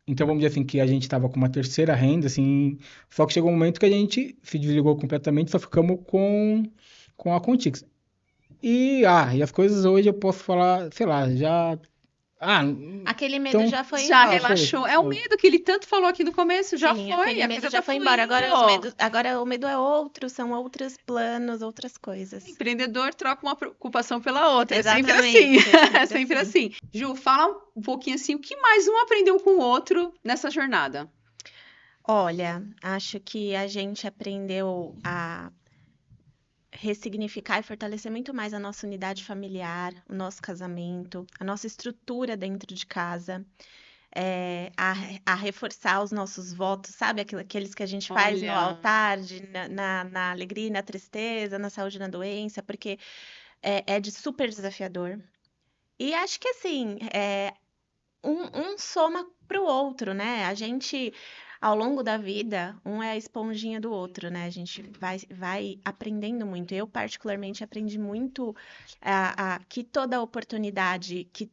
então vamos dizer assim, que a gente tava com uma terceira renda, assim, só que chegou um momento que a gente se desligou completamente, só ficamos com a Contix. E as coisas hoje eu posso falar, sei lá, já... Aquele medo então, já foi Já embora. relaxou. É o medo que ele tanto falou aqui no começo, já Sim, foi. aquele A medo coisa já tá foi embora. fluindo. Agora o medo é outro, são outros planos, outras coisas. Empreendedor troca uma preocupação pela outra. Exatamente, É sempre assim. é sempre É sempre assim. Ju, fala um pouquinho assim, o que mais um aprendeu com o outro nessa jornada? Olha, acho que a gente aprendeu a ressignificar e fortalecer muito mais a nossa unidade familiar, o nosso casamento, a nossa estrutura dentro de casa, a reforçar os nossos votos, sabe? Aqueles que a gente faz no Olha. altar, na alegria e na tristeza, na saúde e na doença, porque é de super desafiador. E acho que assim, um soma pro outro, né? A gente ao longo da vida, um é a esponjinha do outro, né? A gente vai aprendendo muito. Eu, particularmente, aprendi muito que toda oportunidade, que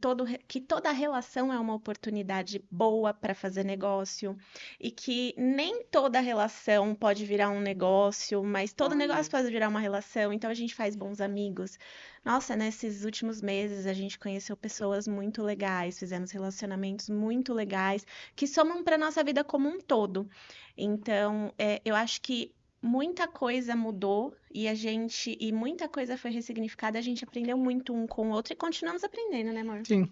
toda relação é uma oportunidade boa para fazer negócio e que nem toda relação pode virar um negócio, mas todo Olha. negócio pode virar uma relação. Então, a gente faz bons amigos. Nossa, nesses últimos meses, a gente conheceu pessoas muito legais, fizemos relacionamentos muito legais que somam para nossa vida como um todo. Então, eu acho que muita coisa mudou e muita coisa foi ressignificada, a gente aprendeu muito um com o outro e continuamos aprendendo, né, amor? Sim.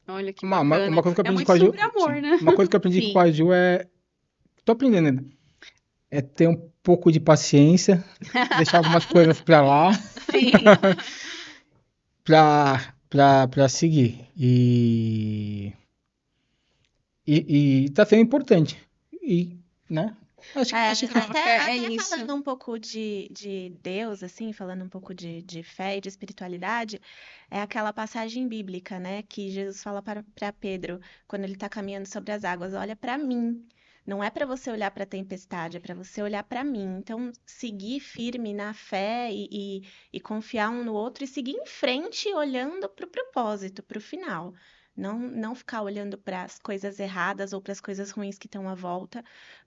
Olha que Uma bacana. coisa que eu É aprendi muito com a Ju. sobre amor, Sim. né? Uma coisa que eu aprendi Sim. com a Ju é. Tô aprendendo ainda. É ter um pouco de paciência, deixar algumas coisas pra lá, Sim. pra seguir. E tá sendo importante. E, né? Acho que Até isso. falando um pouco de Deus, assim, falando um pouco de fé e de espiritualidade, é aquela passagem bíblica, né, que Jesus fala para Pedro, quando ele está caminhando sobre as águas, olha para mim. Não é para você olhar para a tempestade, é para você olhar para mim. Então, seguir firme na fé e confiar um no outro e seguir em frente, olhando para o propósito, para o final. Não ficar olhando para as coisas erradas ou para as coisas ruins que estão à volta,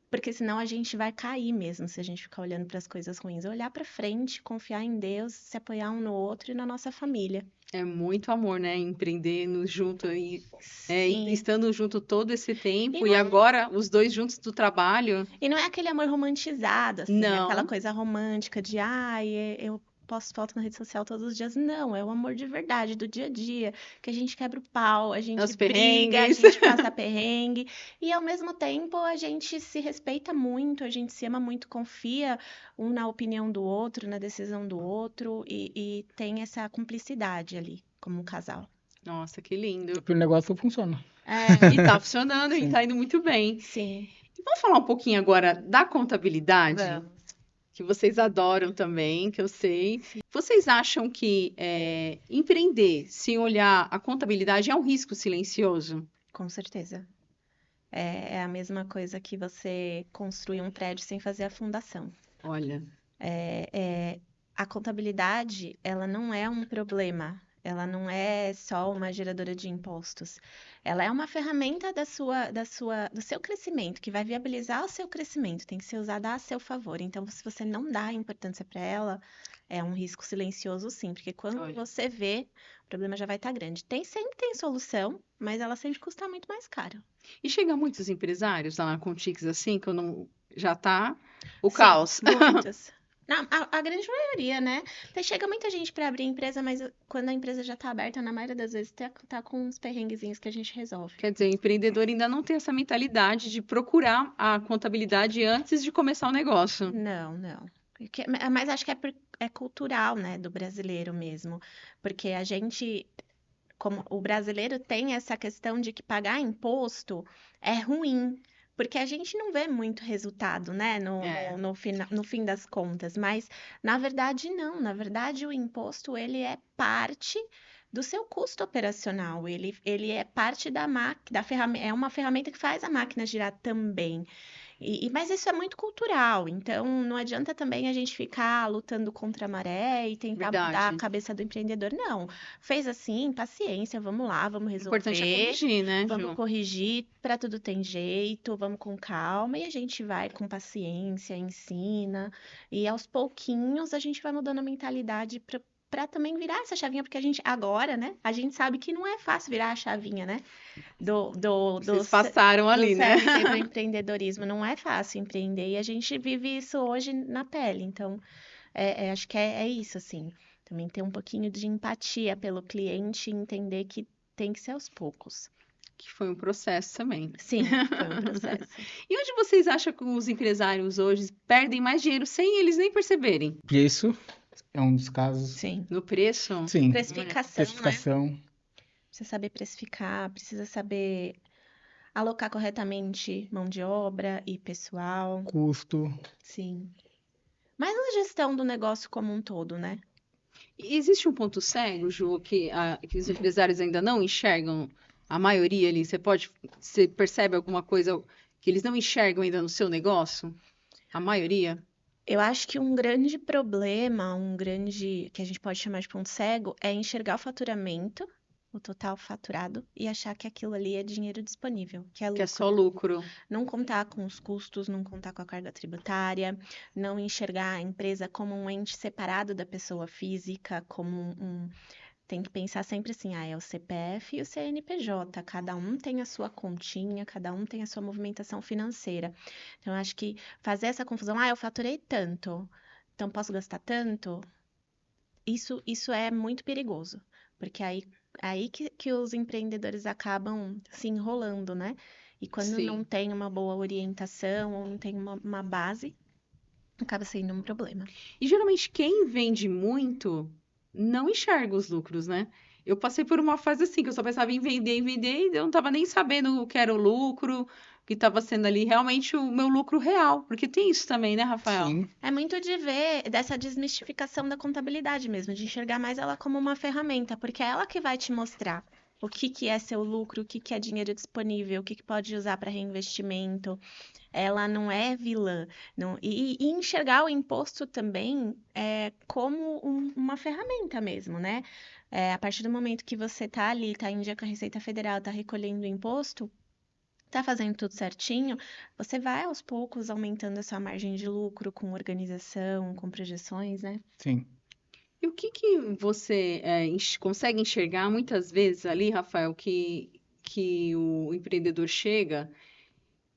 porque senão a gente vai cair mesmo se a gente ficar olhando para as coisas ruins. Olhar para frente, confiar em Deus, se apoiar um no outro e na nossa família. É muito amor, né? Empreendendo junto e Sim. estando junto todo esse tempo E e não- agora os dois juntos do trabalho. E não é aquele amor romantizado, assim, Não. aquela coisa romântica de, eu posto foto na rede social todos os dias. Não, é o amor de verdade, do dia a dia, que a gente quebra o pau, a gente Os briga, a perrengues. gente passa perrengue, e ao mesmo tempo a gente se respeita muito, a gente se ama muito, confia um na opinião do outro, na decisão do outro, e tem essa cumplicidade ali, como um casal. Nossa, que lindo. o negócio funciona. É, E tá funcionando e Sim. tá indo muito bem. sim, E vamos falar um pouquinho agora da contabilidade, vamos. que vocês adoram também, que eu sei. Vocês acham que empreender sem olhar a contabilidade é um risco silencioso? Com certeza. É a mesma coisa que você construir um prédio sem fazer a fundação. Olha, A contabilidade, ela não é um problema. Ela não é só uma geradora de impostos. Ela é uma ferramenta do seu crescimento, que vai viabilizar o seu crescimento. Tem que ser usada a seu favor. Então, se você não dá importância para ela, é um risco silencioso, sim. Porque quando Olha. você vê, o problema já vai estar grande. Sempre tem solução, mas ela sempre custa muito mais caro. e chega muitos empresários lá na Contix assim, que eu não... já tá o Sim, caos. muitos. Não, a grande maioria, né? Chega muita gente para abrir empresa, mas quando a empresa já tá aberta, na maioria das vezes tá com uns perrenguezinhos que a gente resolve. Quer dizer, o empreendedor ainda não tem essa mentalidade de procurar a contabilidade antes de começar o negócio. Não. Mas acho que é cultural, né, do brasileiro mesmo. Porque a gente, como o brasileiro tem essa questão de que pagar imposto é ruim. Porque a gente não vê muito resultado, né, no fim das contas. Mas, na verdade, não. Na verdade, o imposto, ele é parte do seu custo operacional. Ele é parte da máquina, é uma ferramenta que faz a máquina girar também. Mas isso é muito cultural, então não adianta também a gente ficar lutando contra a maré e tentar mudar a Verdade. cabeça do empreendedor. Não. Fez assim, paciência, vamos lá, vamos O importante é resolver. corrigir, né, Vamos Ju? corrigir, para tudo tem jeito, vamos com calma e a gente vai com paciência, ensina, e aos pouquinhos a gente vai mudando a mentalidade para também virar essa chavinha, porque a gente agora, né, a gente sabe que não é fácil virar a chavinha, né, Vocês passaram ali, do né? CLT pro empreendedorismo, não é fácil empreender e a gente vive isso hoje na pele, então acho que é isso, assim, também ter um pouquinho de empatia pelo cliente e entender que tem que ser aos poucos. Que foi um processo também. Sim, foi um processo. E onde vocês acham que os empresários hoje perdem mais dinheiro sem eles nem perceberem? Preço é um dos casos. Sim. No preço? Sim. Precificação, né? Precificação. Precisa saber precificar, precisa saber alocar corretamente mão de obra e pessoal. Custo. Sim. Mas na gestão do negócio como um todo, né? E existe um ponto cego, Ju, que os empresários ainda não enxergam a maioria ali? Você percebe alguma coisa Que eles não enxergam ainda no seu negócio? A maioria? Eu acho que um grande problema, que a gente pode chamar de ponto cego, é enxergar o faturamento, o total faturado, e achar que aquilo ali é dinheiro disponível, que é Que é lucro. só lucro. Não contar com os custos, não contar com a carga tributária, não enxergar a empresa como um ente separado da pessoa física, tem que pensar sempre assim, é o CPF e o CNPJ, cada um tem a sua continha, cada um tem a sua movimentação financeira. Então, eu acho que fazer essa confusão, eu faturei tanto, então posso gastar tanto, isso é muito perigoso, porque aí que os empreendedores acabam se enrolando, né? E quando não Sim. tem uma boa orientação ou não tem uma base, acaba sendo um problema. E geralmente quem vende muito não enxerga os lucros, né? Eu passei por uma fase assim, que eu só pensava em vender, e eu não estava nem sabendo o que era o lucro, o que estava sendo ali realmente o meu lucro real. Porque tem isso também, né, Rafael? Sim, É muito de ver dessa desmistificação da contabilidade mesmo, de enxergar mais ela como uma ferramenta, porque é ela que vai te mostrar o que é seu lucro, o que é dinheiro disponível, o que pode usar para reinvestimento. Ela não é vilã. Não, e enxergar o imposto também como uma ferramenta mesmo, né? A partir do momento que você tá ali, tá em dia com a Receita Federal, tá recolhendo o imposto, tá fazendo tudo certinho, você vai aos poucos aumentando a sua margem de lucro com organização, com projeções, né? sim. E o que que você consegue enxergar muitas vezes ali, Rafael, que o empreendedor chega,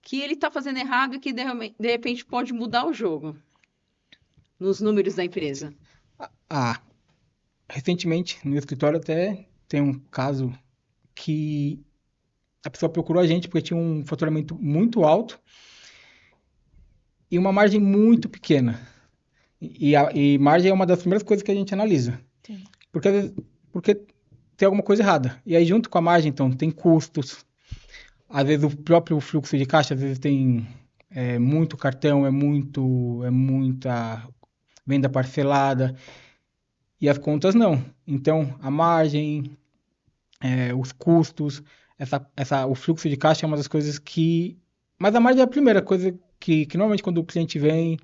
que ele está fazendo errado e que de repente pode mudar o jogo nos números da empresa? Ah, recentemente no escritório até tem um caso que a pessoa procurou a gente porque tinha um faturamento muito alto e uma margem muito pequena. E margem é uma das primeiras coisas que a gente analisa. Sim. Porque, às vezes, porque tem alguma coisa errada. E aí, junto com a margem, então, tem custos. Às vezes, o próprio fluxo de caixa, às vezes, tem muito cartão, é muita venda parcelada. E as contas, não. Então, a margem, os custos, o fluxo de caixa é uma das coisas que... Mas a margem é a primeira coisa que normalmente, quando o cliente vem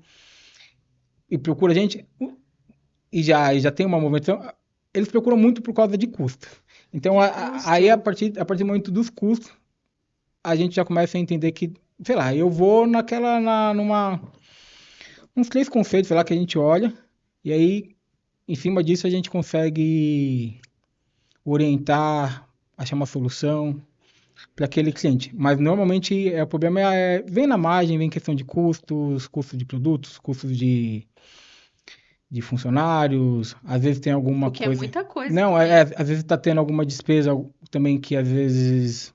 e procura a gente, e já tem uma movimentação, eles procuram muito por causa de custo. Então, De custo. aí, a partir do momento dos custos, a gente já começa a entender que, sei lá, eu vou uns 3 conceitos, sei lá, que a gente olha, e aí, em cima disso, a gente consegue orientar, achar uma solução para aquele cliente. Mas, normalmente, o problema vem na margem, vem questão de custos, custos de produtos, custos de funcionários, às vezes tem alguma Porque é coisa. muita coisa Não, também. às vezes está tendo alguma despesa também que às vezes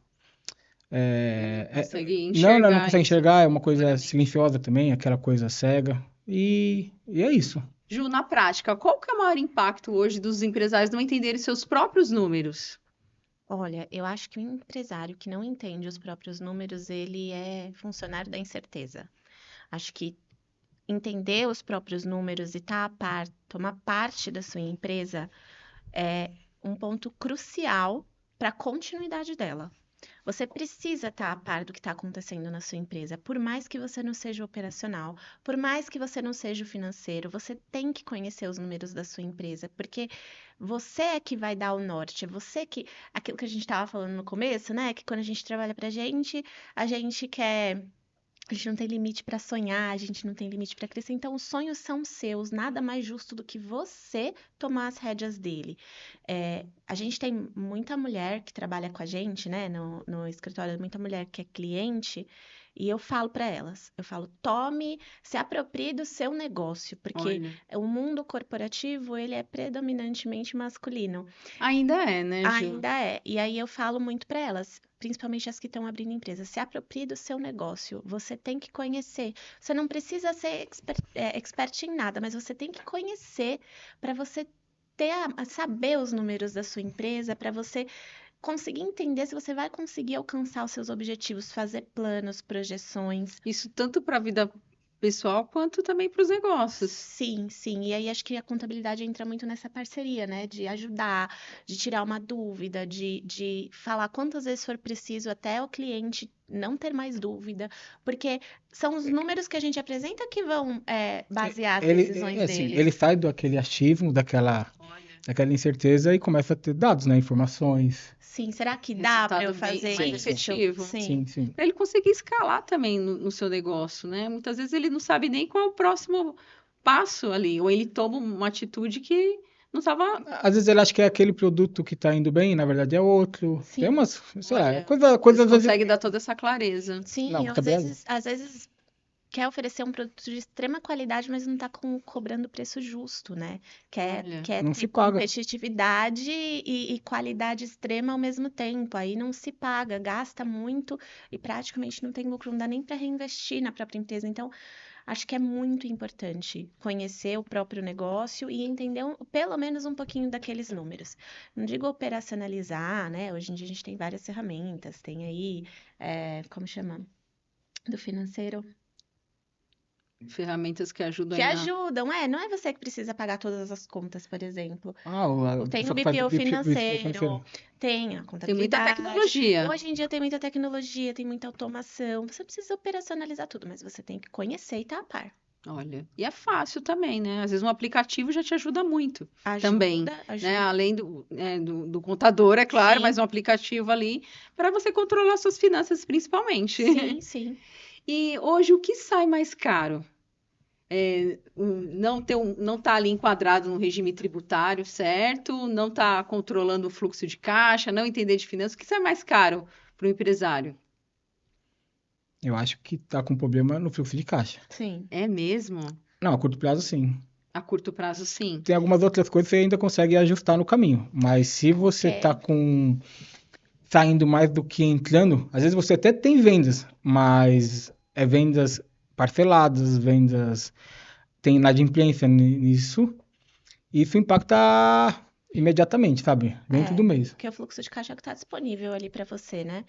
Consegue não enxergar consegue isso enxergar, é uma coisa claramente. silenciosa também, aquela coisa cega. E é isso. Ju, na prática, qual que é o maior impacto hoje dos empresários não entenderem seus próprios números? Olha, eu acho que o empresário que não entende os próprios números, ele é funcionário da incerteza. Acho que entender os próprios números e estar a par, tomar parte da sua empresa é um ponto crucial para a continuidade dela. Você precisa estar a par do que está acontecendo na sua empresa. Por mais que você não seja operacional, por mais que você não seja o financeiro, você tem que conhecer os números da sua empresa, porque você é que vai dar o norte, é você que. Aquilo que a gente estava falando no começo, né? Que quando a gente trabalha pra gente, a gente quer. A gente não tem limite para sonhar, a gente não tem limite para crescer. Então, os sonhos são seus, nada mais justo do que você tomar as rédeas dele. A gente tem muita mulher que trabalha com a gente, né, no escritório, muita mulher que é cliente, e eu falo para elas, se aproprie do seu negócio, porque Olha, o mundo corporativo, ele é predominantemente masculino. ainda é, né, Ju? Ainda é. E aí eu falo muito para elas, principalmente as que estão abrindo empresa, se aproprie do seu negócio. Você tem que conhecer. Você não precisa ser expert em nada, mas você tem que conhecer para você saber os números da sua empresa, para você conseguir entender se você vai conseguir alcançar os seus objetivos, fazer planos, projeções. Isso tanto para a vida pessoal quanto também para os negócios. Sim, sim. E aí acho que a contabilidade entra muito nessa parceria, né? De ajudar, de tirar uma dúvida, de falar quantas vezes for preciso até o cliente não ter mais dúvida, porque são os números que a gente apresenta que vão basear as decisões assim, dele. ele sai daquele achismo, daquela incerteza e começa a ter dados, né? Informações. Sim, será que dá para eu Resultado bem fazer mais isso? efetivo. Sim. Sim. Para ele conseguir escalar também no seu negócio, né? Muitas vezes ele não sabe nem qual é o próximo passo ali, ou ele toma uma atitude que não estava. Às vezes ele acha que é aquele produto que tá indo bem, na verdade é outro. Sim. Tem umas, sei lá, Olha, coisa Vocês às vezes. conseguem dar toda essa clareza. Sim, Não, ou também às vezes quer oferecer um produto de extrema qualidade, mas não está cobrando o preço justo, né? Olha, Quer não ter se paga. competitividade e qualidade extrema ao mesmo tempo. Aí não se paga, gasta muito e praticamente não tem lucro, não dá nem para reinvestir na própria empresa. Então, acho que é muito importante conhecer o próprio negócio e entender pelo menos um pouquinho daqueles números. Não digo operacionalizar, né? Hoje em dia a gente tem várias ferramentas, tem aí, como chama? Do financeiro. ferramentas que ajudam Que aí ajudam, não é você que precisa pagar todas as contas, por exemplo. A Tem o pessoa que faz BPO financeiro. financeiro, tem a tem muita contabilidade. tecnologia. Hoje em dia tem muita tecnologia, tem muita automação. Você precisa operacionalizar tudo, mas você tem que conhecer e estar a par. Olha, e é fácil também, né? Às vezes um aplicativo já te ajuda muito Ajuda, também, né? ajuda. Além do contador, é claro, Sim. mas um aplicativo ali para você controlar suas finanças principalmente. Sim, sim. E hoje o que sai mais caro? Não tá ali enquadrado no regime tributário, certo? Não tá controlando o fluxo de caixa, não entender de finanças. O que sai mais caro para o empresário? Eu acho que tá com problema no fluxo de caixa. Sim. É mesmo? Não, a curto prazo sim. A curto prazo, sim. Tem algumas outras coisas que você ainda consegue ajustar no caminho. Mas se você Ok. tá saindo mais do que entrando, às vezes você até tem vendas, mas é vendas parceladas, vendas tem inadimplência nisso. E isso impacta imediatamente, sabe? Dentro do mês. Porque o fluxo de caixa é o que está disponível ali para você, né?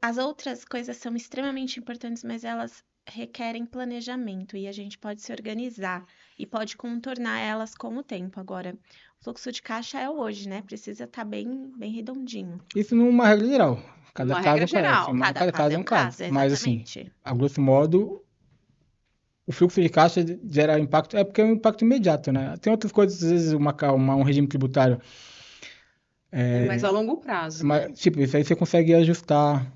As outras coisas são extremamente importantes, mas elas requerem planejamento e a gente pode se organizar e pode contornar elas com o tempo. Agora, o fluxo de caixa é o hoje, né? Precisa estar bem, bem redondinho. Isso numa regra geral. Cada Uma caso regra é um caso, geral. cada caso é um caso. Mas assim, exatamente. a grosso modo, o fluxo de caixa gera impacto, é porque é um impacto imediato, né? Tem outras coisas, às vezes um regime tributário, Mas a longo prazo, né? mas, tipo, isso aí você consegue ajustar.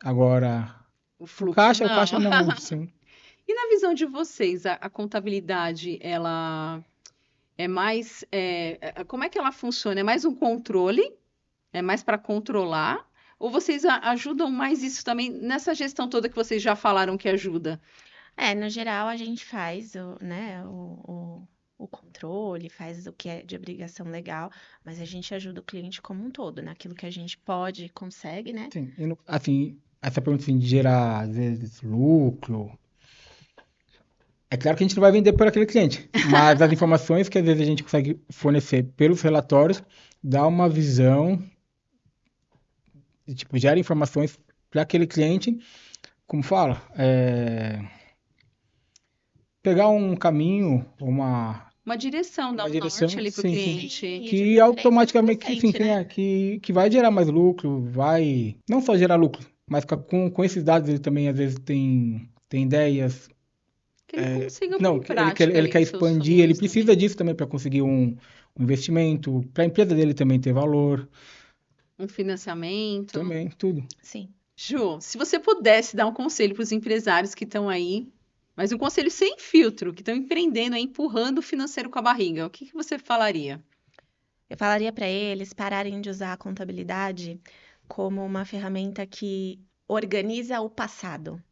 Agora, O o fluxo caixa não. não muito, sim. E na visão de vocês, a contabilidade, ela é mais. Como é que ela funciona? É mais um controle? É mais para controlar? Ou vocês ajudam mais isso também nessa gestão toda que vocês já falaram que ajuda? No geral, a gente faz né, o controle, faz o que é de obrigação legal, mas a gente ajuda o cliente como um todo, naquilo que a gente pode, consegue, né? Sim, e assim, essa pergunta assim, de gerar, às vezes, lucro. É claro que a gente não vai vender para aquele cliente, mas as informações que às vezes a gente consegue fornecer pelos relatórios dá uma visão, e, tipo, gera informações para aquele cliente, como fala, pegar um caminho, Uma direção, dar uma um direção, norte ali para o sim, sim, cliente. E de que preferência no automaticamente, que, enfim, presente, né? que vai gerar mais lucro, vai não só gerar lucro, mas com esses dados ele também às vezes tem ideias. Que ele consiga pôr Não, em prática ele ali quer os seus expandir, ele sonhos precisa também. disso também para conseguir um investimento, para a empresa dele também ter valor, Um financiamento. também, tudo. Sim. Ju, se você pudesse dar um conselho para os empresários que estão aí, mas um conselho sem filtro, que estão empreendendo, aí, empurrando o financeiro com a barriga, o que você falaria? Eu falaria para eles pararem de usar a contabilidade como uma ferramenta que organiza o passado.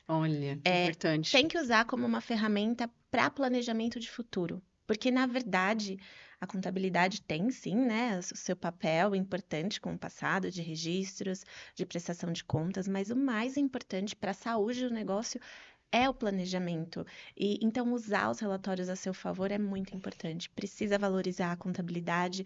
Olha, importante. Tem que usar como uma ferramenta para planejamento de futuro. Porque, na verdade, a contabilidade tem sim, né, o seu papel importante com o passado, de registros, de prestação de contas, mas o mais importante para a saúde do negócio é o planejamento. E então usar os relatórios a seu favor é muito importante. Precisa valorizar a contabilidade,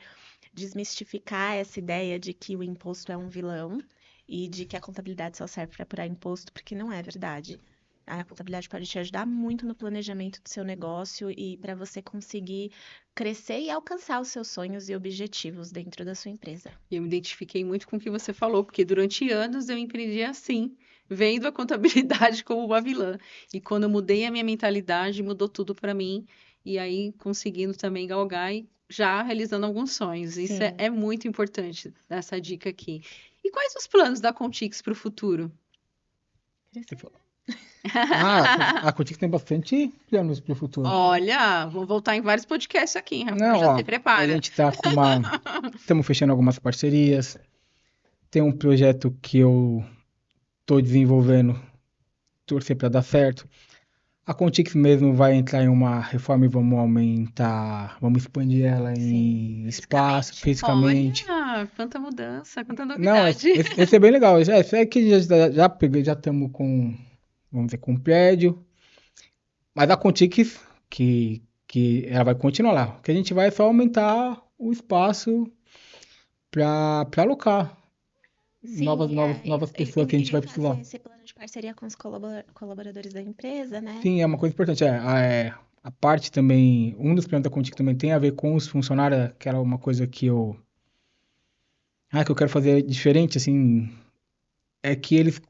desmistificar essa ideia de que o imposto é um vilão e de que a contabilidade só serve para apurar imposto, porque não é verdade. A contabilidade pode te ajudar muito no planejamento do seu negócio e para você conseguir crescer e alcançar os seus sonhos e objetivos dentro da sua empresa. E eu me identifiquei muito com o que você falou, porque durante anos eu empreendi assim, vendo a contabilidade como uma vilã. E quando eu mudei a minha mentalidade, mudou tudo para mim. E aí conseguindo também galgar e já realizando alguns sonhos. Isso Sim. é muito importante, essa dica aqui. E quais os planos da Contix para o futuro? A Contix tem bastante planos para o futuro. Olha, vou voltar em vários podcasts aqui, hein, Rafa? Não, Já ó, se a prepara. gente tá com estamos fechando algumas parcerias. Tem um projeto que eu tô desenvolvendo, torcer para dar certo. A Contix mesmo vai entrar em uma reforma e vamos aumentar, vamos expandir ela Sim, em espaço, fisicamente. fisicamente. Olha, quanta mudança, quanta Não, novidade. esse é bem legal. Esse é que já peguei, já estamos com, vamos dizer, com um prédio. Mas a Contix, que ela vai continuar lá. O que a gente vai é só aumentar o espaço para alocar Sim, novas pessoas que a gente vai precisar. fazer esse plano de parceria com os colaboradores da empresa, né? Sim, é uma coisa importante. A parte também, um dos planos da Contigo também tem a ver com os funcionários, que era uma coisa que que eu quero fazer diferente, assim, é que eles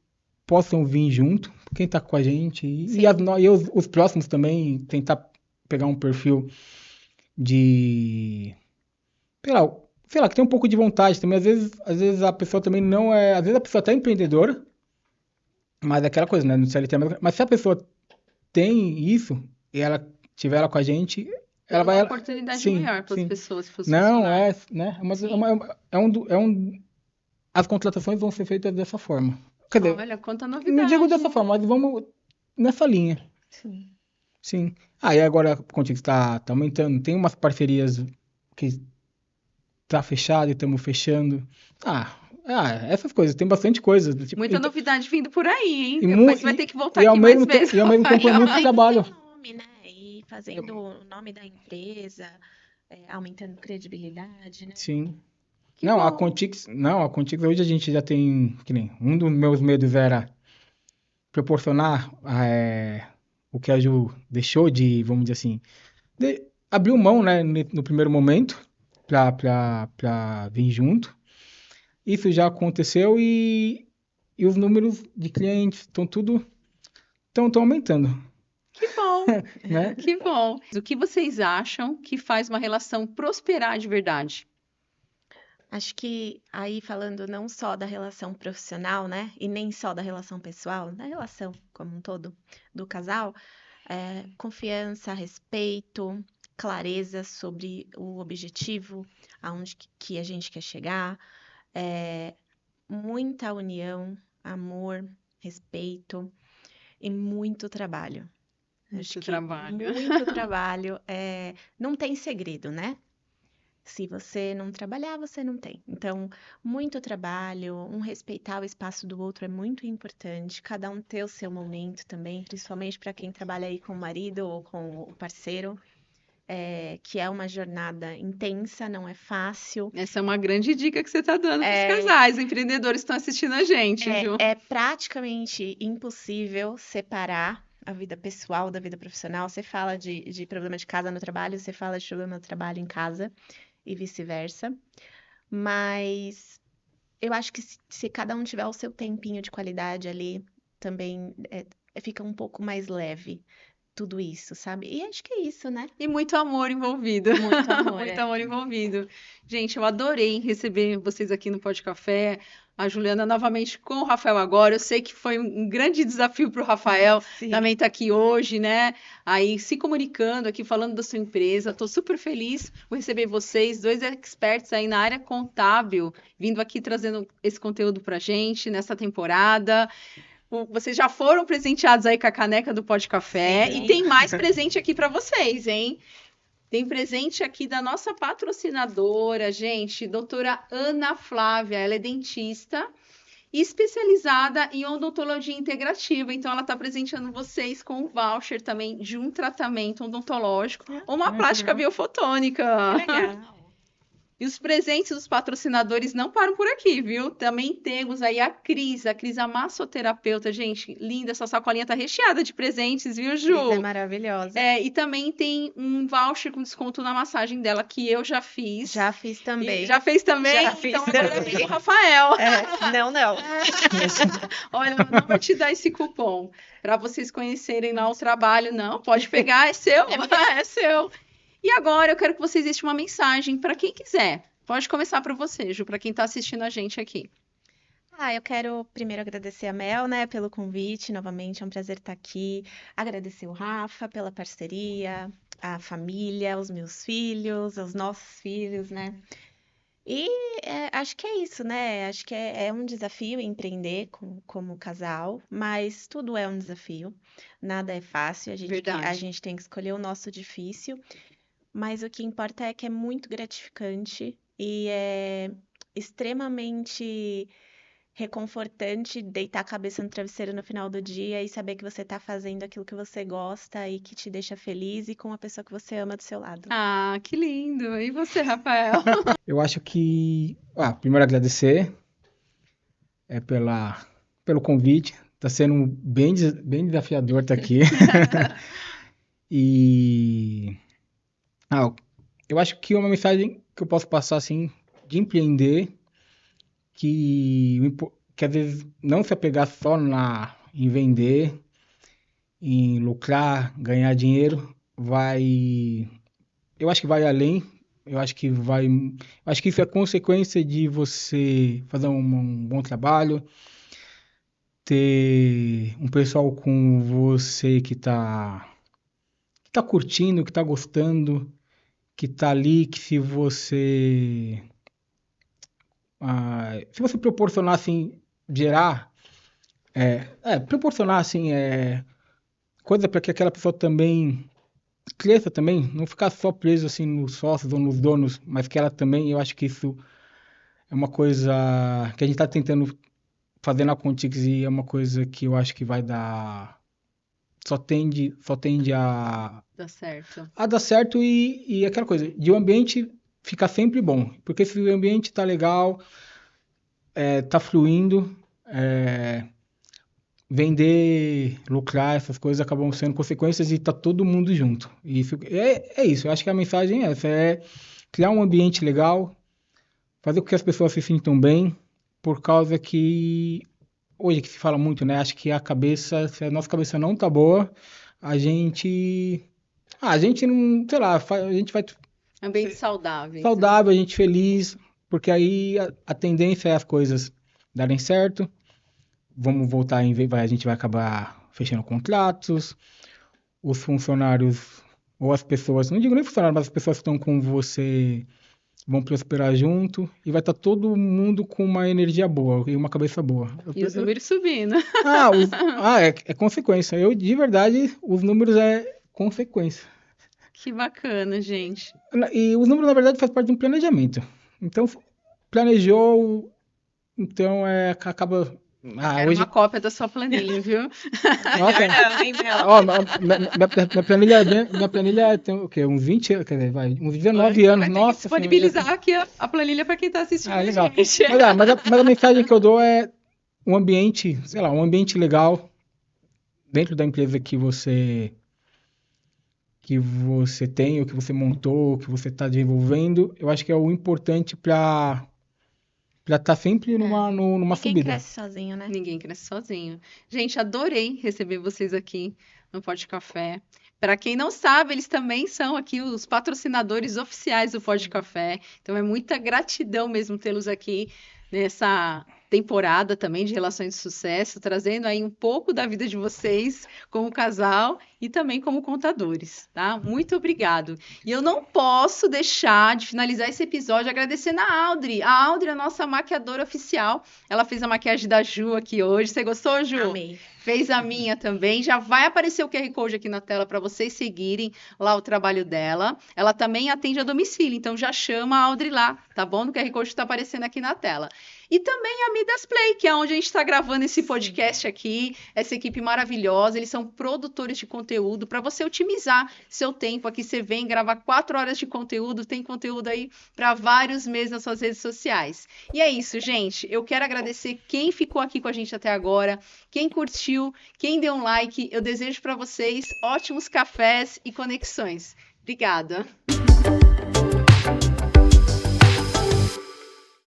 possam vir junto, quem tá com a gente, Sim. e os próximos também, tentar pegar um perfil de, sei lá, que tem um pouco de vontade também. Às vezes a pessoa também não é, às vezes a pessoa até é empreendedora, mas é aquela coisa, né, no CLT, mas se a pessoa tem isso, e ela tiver ela com a gente, ela Dando vai. uma oportunidade maior para as Sim. pessoas, para os Não, funcionários. né? Sim. As contratações vão ser feitas dessa forma. Quer dizer, Olha, quanta não novidade. digo dessa forma, mas vamos nessa linha. Sim. Sim. E agora a Contix tá aumentando. Tem umas parcerias que tá fechado e estamos fechando. Essas coisas. Tem bastante coisa. Tipo, Muita novidade vindo por aí, hein? e Depois vai ter que voltar e ao aqui mais mesmo vezes. e ao mesmo tempo é muito Aumentando trabalho. o nome, né? E fazendo o nome da empresa, aumentando credibilidade, né? Sim. Que Não, a bom. Contix hoje a gente já tem, que nem, um dos meus medos era proporcionar o que a Ju deixou de, vamos dizer assim, abriu mão, né, no primeiro momento para vir junto. Isso já aconteceu e os números de clientes estão aumentando, Que bom, né? que bom. O que vocês acham que faz uma relação prosperar de verdade? Acho que aí falando não só da relação profissional, né? E nem só da relação pessoal, da relação como um todo do casal, confiança, respeito, clareza sobre o objetivo, aonde que a gente quer chegar, muita união, amor, respeito e muito trabalho. Acho que muito trabalho. Não tem segredo, né? Se você não trabalhar, você não tem. Então, muito trabalho, um respeitar o espaço do outro é muito importante. Cada um ter o seu momento também, principalmente para quem trabalha aí com o marido ou com o parceiro, que é uma jornada intensa, não é fácil. Essa é uma grande dica que você está dando para os casais, empreendedores que estão assistindo a gente, Ju. É praticamente impossível separar a vida pessoal da vida profissional. Você fala de problema de casa no trabalho, você fala de problema do trabalho em casa e vice-versa. Mas eu acho que se cada um tiver o seu tempinho de qualidade ali, também fica um pouco mais leve tudo isso, sabe? E acho que é isso, né? E muito amor envolvido. Muito amor. Muito amor envolvido. Gente, eu adorei receber vocês aqui no Pode Café. A Juliana novamente com o Rafael agora. Eu sei que foi um grande desafio para o Rafael. Sim. Também tá aqui hoje, né? Aí se comunicando aqui, falando da sua empresa. Estou super feliz por receber vocês, dois experts aí na área contábil, vindo aqui trazendo esse conteúdo pra gente nessa temporada. Vocês já foram presenteados aí com a caneca do Pode Café. Sim. E tem mais presente aqui para vocês, hein? Tem presente aqui da nossa patrocinadora, gente, doutora Ana Flávia. Ela é dentista e especializada em odontologia integrativa. Então, ela está presenteando vocês com um voucher também de um tratamento odontológico ou uma plástica biofotônica. Que legal. E os presentes dos patrocinadores não param por aqui, viu? Também temos aí a Cris, a massoterapeuta. Gente, linda, essa sacolinha tá recheada de presentes, viu, Ju? Cris é maravilhosa. E também tem um voucher com desconto na massagem dela, que eu já fiz. Já fiz também. Já fez também? Já fiz então agora também. vem o Rafael. Não. Olha, eu não vou te dar esse cupom para vocês conhecerem lá o trabalho. Não, pode pegar, é seu, é seu. E agora eu quero que vocês deixem uma mensagem para quem quiser. Pode começar para você, Ju, para quem está assistindo a gente aqui. Eu quero primeiro agradecer a Mel, né, pelo convite, novamente, é um prazer estar aqui. Agradecer o Rafa pela parceria, a família, os meus filhos, os nossos filhos, né? E acho que é isso, né? Acho que é um desafio empreender como casal, mas tudo é um desafio, nada é fácil, a Verdade. gente tem que escolher o nosso difícil, mas o que importa é que é muito gratificante e é extremamente reconfortante deitar a cabeça no travesseiro no final do dia e saber que você está fazendo aquilo que você gosta e que te deixa feliz e com a pessoa que você ama do seu lado. Ah, que lindo! E você, Rafael? Eu acho que... primeiro agradecer pelo convite. Tá sendo bem desafiador estar aqui. E... eu acho que uma mensagem que eu posso passar, assim, de empreender, que às vezes não se apegar só em vender, em lucrar, ganhar dinheiro, eu acho que vai além, eu acho que isso é consequência de você fazer um bom trabalho, ter um pessoal com você que tá curtindo, que tá gostando, que tá ali, que se você proporcionar, assim, proporcionar, assim, coisa para que aquela pessoa também cresça também, não ficar só preso, assim, nos sócios ou nos donos, mas que ela também, eu acho que isso é uma coisa que a gente está tentando fazer na Contix e é uma coisa que eu acho que vai dar... Só tende a dar certo e aquela coisa, de o ambiente ficar sempre bom, porque se o ambiente tá legal, tá fluindo, vender, lucrar, essas coisas acabam sendo consequências e tá todo mundo junto. E é isso, eu acho que a mensagem é essa, é criar um ambiente legal, fazer com que as pessoas se sintam bem, por causa que hoje que se fala muito, né? Acho que se a nossa cabeça não tá boa, a gente não, sei lá, a gente vai Ambiente saudável. saudável, a gente feliz, porque aí a tendência é as coisas darem certo, vamos voltar a gente vai acabar fechando contratos, os funcionários ou as pessoas, não digo nem funcionários, mas as pessoas que estão com você vão prosperar junto e vai estar todo mundo com uma energia boa e uma cabeça boa. E os números subindo. É consequência. De verdade, os números é consequência. Que bacana, gente. E os números, na verdade, faz parte de um planejamento. Então, planejou, então acaba... Era uma cópia da sua planilha, viu? Nossa, minha planilha tem o quê? Uns 20, quer dizer, uns 19 anos. Vai ter que disponibilizar aqui a planilha para quem está assistindo. Legal. Mas a mensagem que eu dou é um ambiente, sei lá, um ambiente legal dentro da empresa que você tem, ou que você montou, que você está desenvolvendo. Eu acho que é o importante para estar sempre numa subida. Ninguém cresce sozinho, né? Ninguém cresce sozinho. Gente, adorei receber vocês aqui no Pod Café. Para quem não sabe, eles também são aqui os patrocinadores oficiais do Pod Café. Então é muita gratidão mesmo tê-los aqui nessa temporada também de Relações de Sucesso, trazendo aí um pouco da vida de vocês como casal e também como contadores, tá? Muito obrigado. E eu não posso deixar de finalizar esse episódio agradecendo a Audrey. A Audrey é a nossa maquiadora oficial. Ela fez a maquiagem da Ju aqui hoje. Você gostou, Ju? Amei. Fez a minha também. Já vai aparecer o QR Code aqui na tela para vocês seguirem lá o trabalho dela. Ela também atende a domicílio, então já chama a Audrey lá, tá bom? No QR Code está aparecendo aqui na tela. E também a Midas Play, que é onde a gente está gravando esse podcast aqui. Essa equipe maravilhosa. Eles são produtores de conteúdo conteúdo para você otimizar seu tempo. Aqui você vem gravar 4 horas de conteúdo, tem conteúdo aí para vários meses nas suas redes sociais. E é isso, gente. Eu quero agradecer quem ficou aqui com a gente até agora, quem curtiu, quem deu um like. Eu desejo para vocês ótimos cafés e conexões. Obrigada.